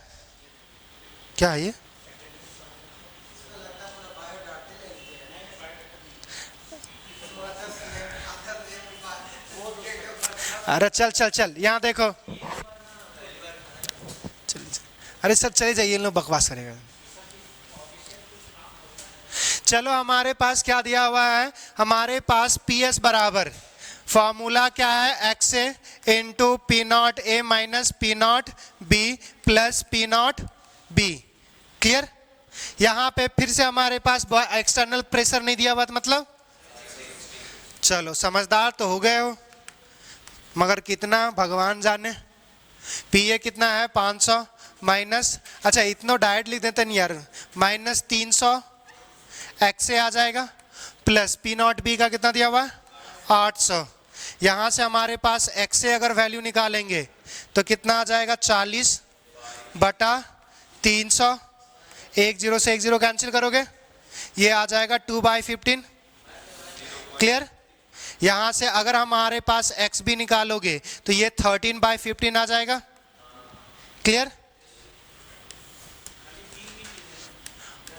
क्या है ये? अरे चल यहाँ देखो। अरे सर चले जाइए, इन लोग बकवास करेगा। चलो हमारे पास क्या दिया हुआ है, हमारे पास पी एस बराबर फॉर्मूला क्या है, x A into P not A minus P not B plus P not B. Clear? यहां पे फिर से हमारे पास एक्सटर्नल प्रेशर नहीं दिया हुआ, मतलब चलो समझदार तो हो गए हो, मगर कितना भगवान जाने। पी ए कितना है 500 माइनस, अच्छा इतना डायरेक्ट लिख देते नहीं यार, माइनस 300 एक्स ए आ जाएगा प्लस पी नॉट बी का कितना दिया हुआ 800। यहाँ से हमारे पास एक्स ए अगर वैल्यू निकालेंगे तो कितना आ जाएगा 40/300। 1 0 से 1 0 कैंसिल करोगे, ये आ जाएगा 2/15। क्लियर? यहाँ से अगर हमारे पास एक्स बी निकालोगे तो ये 13/15 आ जाएगा। Clear?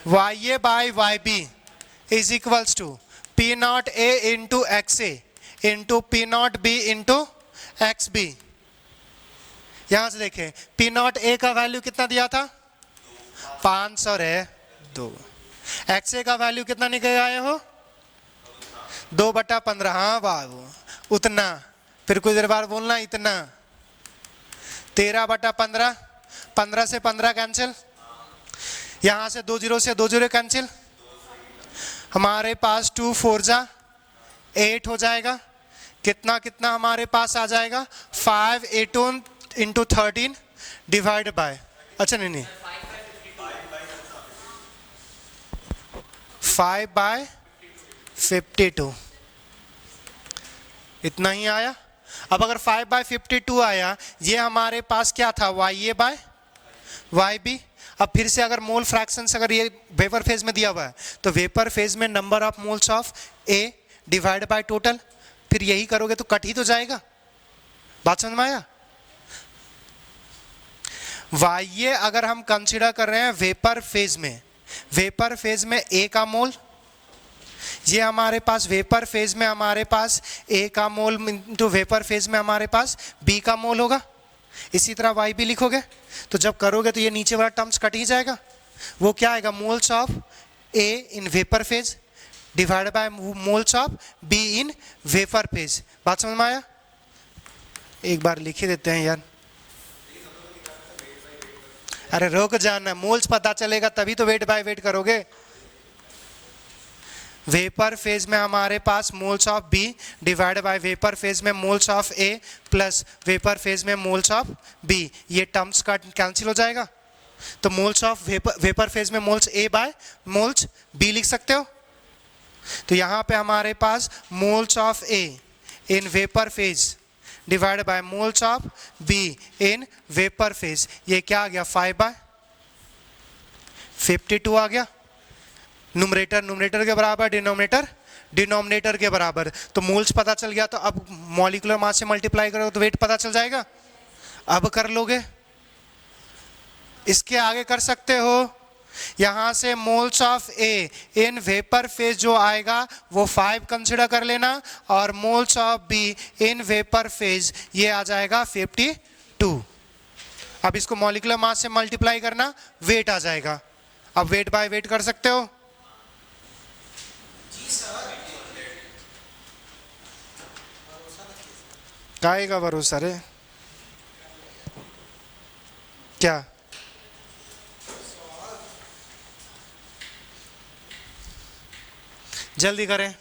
Y A by Y B is equals to P not A into X A into P not B into X B. यहां से देखें पी नॉट ए का वैल्यू कितना दिया था 500 है 2। एक्स ए का वैल्यू कितना निकल आए हो 2/15। हाँ वाह उतना फिर कुछ देर बाद बोलना इतना। 13/15, 15 से 15 कैंसिल, यहां से 2 जीरो से 2 जीरो कैंसिल, हमारे पास 2 4 जा 8 हो जाएगा। कितना कितना हमारे पास आ जाएगा, 5 18 इंटू 13 डिवाइड बाय, अच्छा नहीं 5/52, इतना ही आया। अब अगर 5/52 आया, ये हमारे पास क्या था, YA बाय YB। अब फिर से अगर मोल फ्रैक्शंस अगर ये वेपर फेज में दिया हुआ है, तो वेपर फेज में number of moles of A divide by total, फिर यही करोगे तो कट ही तो जाएगा। बात समझ में आया। YA अगर हम कंसीडर कर रहे हैं वेपर फेज में, वेपर फेज में A का मोल, ये हमारे पास वेपर फेज में हमारे पास A का मोल इंटू वेपर फेज में हमारे पास B का मोल होगा। इसी तरह YB लिखोगे तो जब करोगे तो ये नीचे वाला टर्म्स कट ही जाएगा। वो क्या आएगा, moles of A in vapour phase divide by moles of B in vapour phase. बात समझ में आया। एक बार लिख ही देते हैं यार, अरे रोक जाना, मोल्स पता चलेगा तभी तो वेट बाय वेट करोगे। वेपर फेज में हमारे पास moles of B divide by vapour phase में moles of A plus vapour phase में मोल्स ऑफ B, ये टर्म्स का कैंसिल हो जाएगा। तो मोल्स ऑफ वेपर फेज में moles A by moles B लिख सकते हो। तो यहाँ पे हमारे पास moles of A in vapour phase divide by moles of B in vapour phase, ये क्या आ गया, 5/52 आ गया। न्यूमरेटर न्यूमरेटर के बराबर, डिनोमिनेटर डिनोमिनेटर के बराबर। तो मोल्स पता चल गया, तो अब मॉलिक्यूलर मास से मल्टीप्लाई करोगे तो वेट पता चल जाएगा। अब कर लोगे, इसके आगे कर सकते हो। यहां से moles of A in vapour phase जो आएगा वो 5 कंसिडर कर लेना, और moles of B in vapour phase ये आ जाएगा 52। अब इसको मॉलिक्यूलर मास से मल्टीप्लाई करना, वेट आ जाएगा। अब वेट बाय वेट कर सकते हो। काहे का भरोसा रे, क्या जल्दी करें।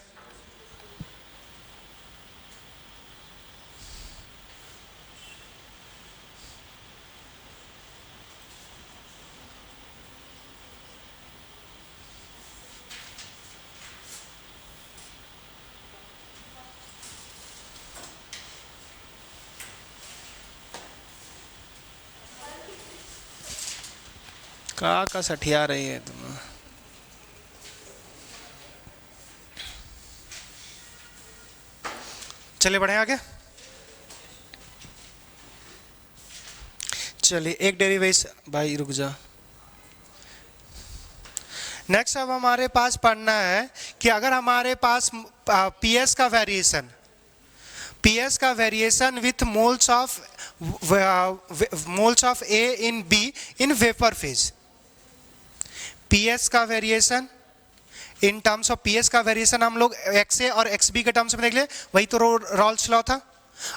का सठिया रही है तुम। चलिए बढ़े आगे। चलिए एक डेरिवेशन, भाई रुक जा। नेक्स्ट अब हमारे पास पढ़ना है कि अगर हमारे पास PS का वेरिएशन, PS का variation with moles of A in B in vapour phase, PS का variation in terms of PS का वेरिएशन हम लोग XA और XB के टर्म्स में देख ले, वही तो रॉल्स लॉ था।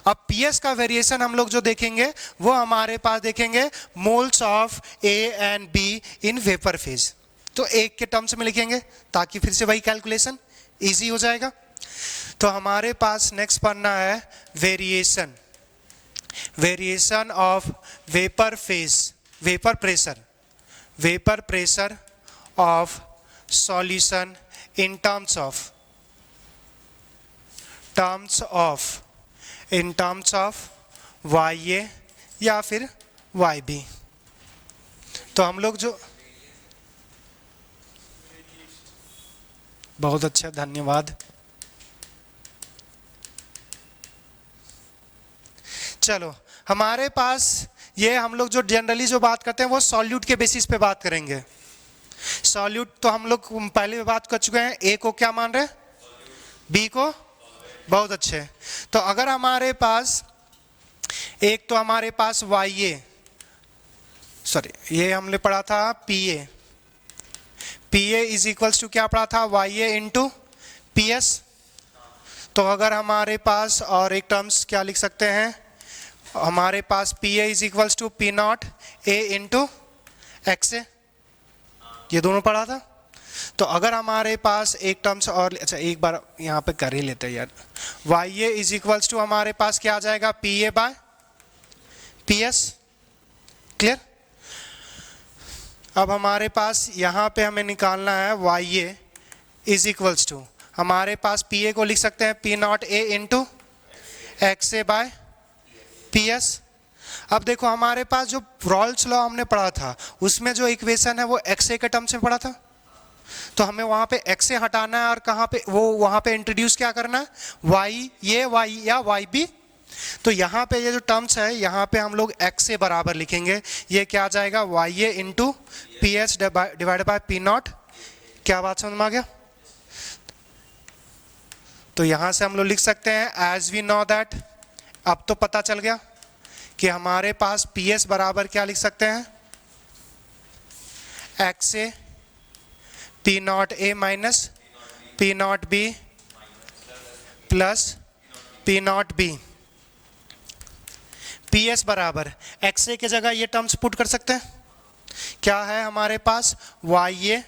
अब PS का वेरिएशन हम लोग जो देखेंगे वो हमारे पास देखेंगे moles of A and B in vapour phase, तो एक के टर्म्स में लिखेंगे ताकि फिर से वही कैलकुलेशन इजी हो जाएगा। तो हमारे पास नेक्स्ट पढ़ना है variation, variation of vapour phase, vapour pressure of solution in terms of YA या फिर YB। तो हम लोग जो, बहुत अच्छा धन्यवाद। चलो हमारे पास ये हम लोग जो जनरली जो बात करते हैं वो सॉल्यूट के बेसिस पे बात करेंगे। सॉल्यूट तो हम लोग पहले भी बात कर चुके हैं, A को क्या मान रहे हैं, B को, बहुत अच्छे। तो अगर हमारे पास एक तो हमारे पास YA, सॉरी ये हमने पढ़ा था PA इज इक्वल्स टू क्या पढ़ा था, YA इंटू PS। तो अगर हमारे पास और एक टर्म्स क्या लिख सकते हैं, हमारे पास P A is equals to P not A into X A, ये दोनों पढ़ा था। तो अगर हमारे पास एक टर्म्स और, अच्छा एक बार यहाँ पे कर ही लेते हैं यार, Y A is equals to हमारे पास क्या आ जाएगा, P A by P S. Clear. अब हमारे पास यहाँ पे हमें निकालना है Y A is equals to, हमारे पास पी ए को लिख सकते हैं P not A into X A by P S. अब देखो हमारे पास जो रॉल्स लॉ हमने पढ़ा था उसमें जो इक्वेशन है वो एक्स ए के टर्म्स में पढ़ा था, तो हमें वहाँ पे एक्स ए हटाना है और कहाँ पे वो वहाँ पे इंट्रोड्यूस क्या करना है, वाई ये वाई या वाई बी। तो यहाँ पे ये जो टर्म्स है यहाँ पे हम लोग एक्स ए बराबर लिखेंगे, ये क्या आ जाएगा Y A into P S divide by P naught. क्या बात समझ में आ गया। तो यहाँ से हम लोग लिख सकते हैं एज वी नो दैट, अब तो पता चल गया कि हमारे पास पी एस बराबर क्या लिख सकते हैं, x A P not A minus P not B plus P not be. P S बराबर एक्स ए की जगह ये टर्म्स पुट कर सकते हैं, क्या है हमारे पास Y A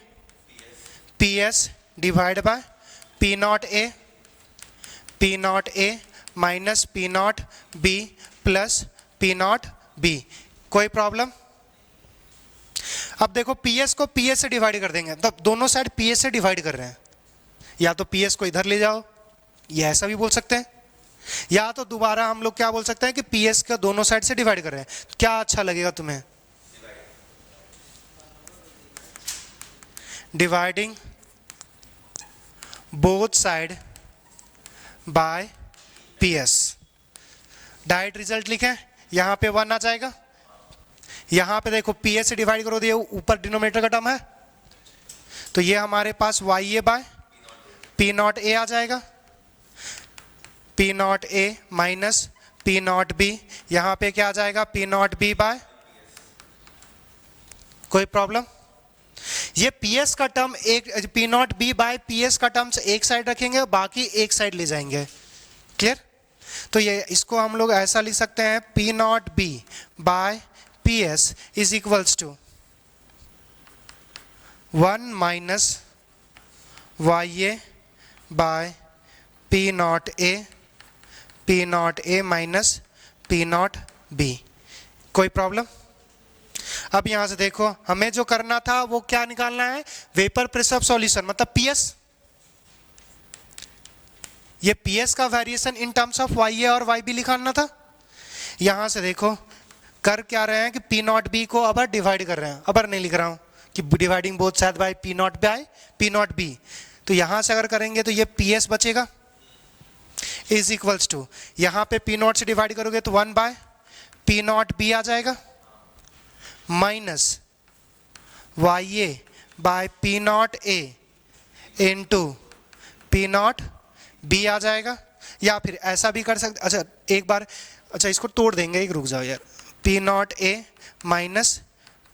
P S divide by P not A minus P not B plus P not B. कोई प्रॉब्लम। अब देखो पी एस को पी एस से डिवाइड कर देंगे, तब दोनों साइड पी एस से डिवाइड कर रहे हैं, या तो पी एस को इधर ले जाओ, ये ऐसा भी बोल सकते हैं, या तो दोबारा हम लोग क्या बोल सकते हैं कि पी एस का दोनों साइड से डिवाइड कर रहे हैं। क्या अच्छा लगेगा तुम्हें, dividing both side by P S. Direct result लिखें, यहां पे 1 आ जाएगा, यहां पे देखो पी एस से डिवाइड करो, ये ऊपर डिनोमिनेटर का टर्म है, तो ये हमारे पास Y A by P not A आ जाएगा, P not A minus P not B, यहां पे क्या आ जाएगा पी नॉट बी बाय। कोई प्रॉब्लम। ये पी एस का टर्म एक, P not B by P S का टर्म्स एक साइड रखेंगे, बाकी एक साइड ले जाएंगे। क्लियर। तो ये इसको हम लोग ऐसा लिख सकते हैं P not B by P S is equals to 1 minus Y A by P not A minus P not B. कोई प्रॉब्लम। अब यहां से देखो हमें जो करना था वो क्या निकालना है, वेपर प्रेशर सॉल्यूशन, मतलब पीएस। ये पीएस का variation in terms of Y A और वाई बी निकालना था। यहां से देखो कर क्या रहे हैं कि पी नॉट बी को अबर डिवाइड कर रहे हैं, अबर नहीं लिख रहा हूं कि dividing both side by P not be. तो यहां से अगर करेंगे तो ये पीएस बचेगा इज इक्वल्स टू, यहां पे पी नॉट से डिवाइड करोगे तो 1 बाय पी नॉट बी आ जाएगा, minus Y A by P not A into P not B आ जाएगा। या फिर ऐसा भी कर सकते, अच्छा एक बार, अच्छा इसको तोड़ देंगे, एक रुक जाओ यार, P not A minus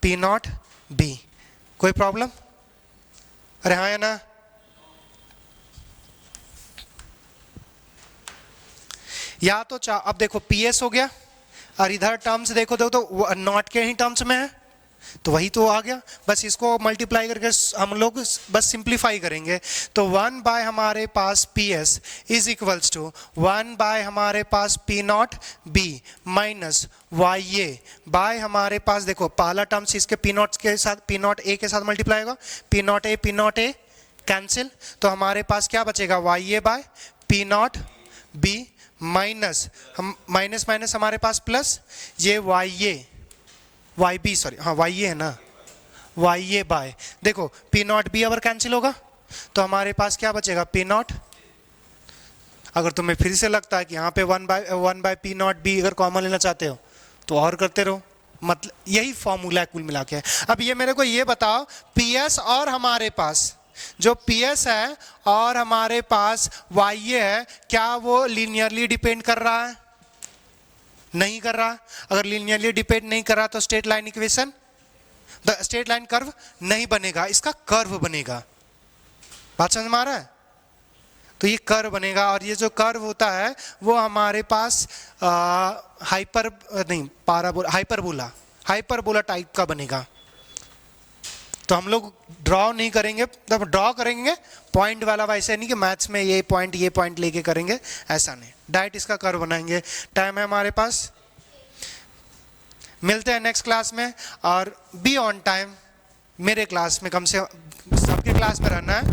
P not B. कोई प्रॉब्लम। अरे हाँ या ना। या तो अब देखो पीएस हो गया और इधर टर्म्स देखो तो नॉट के ही टर्म्स में है, तो वही तो आ गया, बस इसको मल्टीप्लाई करके हम लोग बस सिंप्लीफाई करेंगे। तो 1 बाय हमारे पास P S is equals to 1 by हमारे पास P not B minus Y A by हमारे पास, देखो पहला टर्म्स इसके पी नॉट के साथ, पी नॉट ए के साथ मल्टीप्लाई होगा, पी नॉट ए कैंसिल, तो हमारे पास क्या बचेगा Y A by P not B minus, हम माइनस माइनस हमारे पास प्लस, ये वाई बी सॉरी हाँ वाई ए है ना, वाई ए बाय, देखो पी नॉट बी अगर कैंसिल होगा तो हमारे पास क्या बचेगा पी नॉट। अगर तुम्हें फिर से लगता है कि यहाँ पे 1 बाय पी नॉट बी अगर कॉमन लेना चाहते हो तो और करते रहो, मतलब यही फॉर्मूला है कुल मिला के। अब ये मेरे को ये बताओ, पी एस और हमारे पास जो पीएस है और हमारे पास वाई ए है, क्या वो लीनियरली डिपेंड कर रहा है? नहीं कर रहा। अगर लीनियरली डिपेंड नहीं कर रहा तो straight line equation, the straight line curve नहीं बनेगा, इसका कर्व बनेगा। बात समझ में आ रहा है? तो ये कर्व बनेगा, और ये जो कर्व होता है वो हमारे पास हाइपरबोला टाइप का बनेगा। तो हम लोग ड्रॉ नहीं करेंगे, तब ड्रॉ करेंगे पॉइंट वाला, वैसे नहीं कि मैथ्स में ये पॉइंट लेके करेंगे, ऐसा नहीं, डायरेक्ट इसका कर्व बनाएंगे। टाइम है हमारे पास, मिलते हैं नेक्स्ट क्लास में, और बी ऑन टाइम। मेरे क्लास में कम से सबके क्लास में रहना है,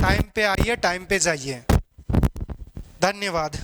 टाइम पे आइए, टाइम पे जाइए। धन्यवाद।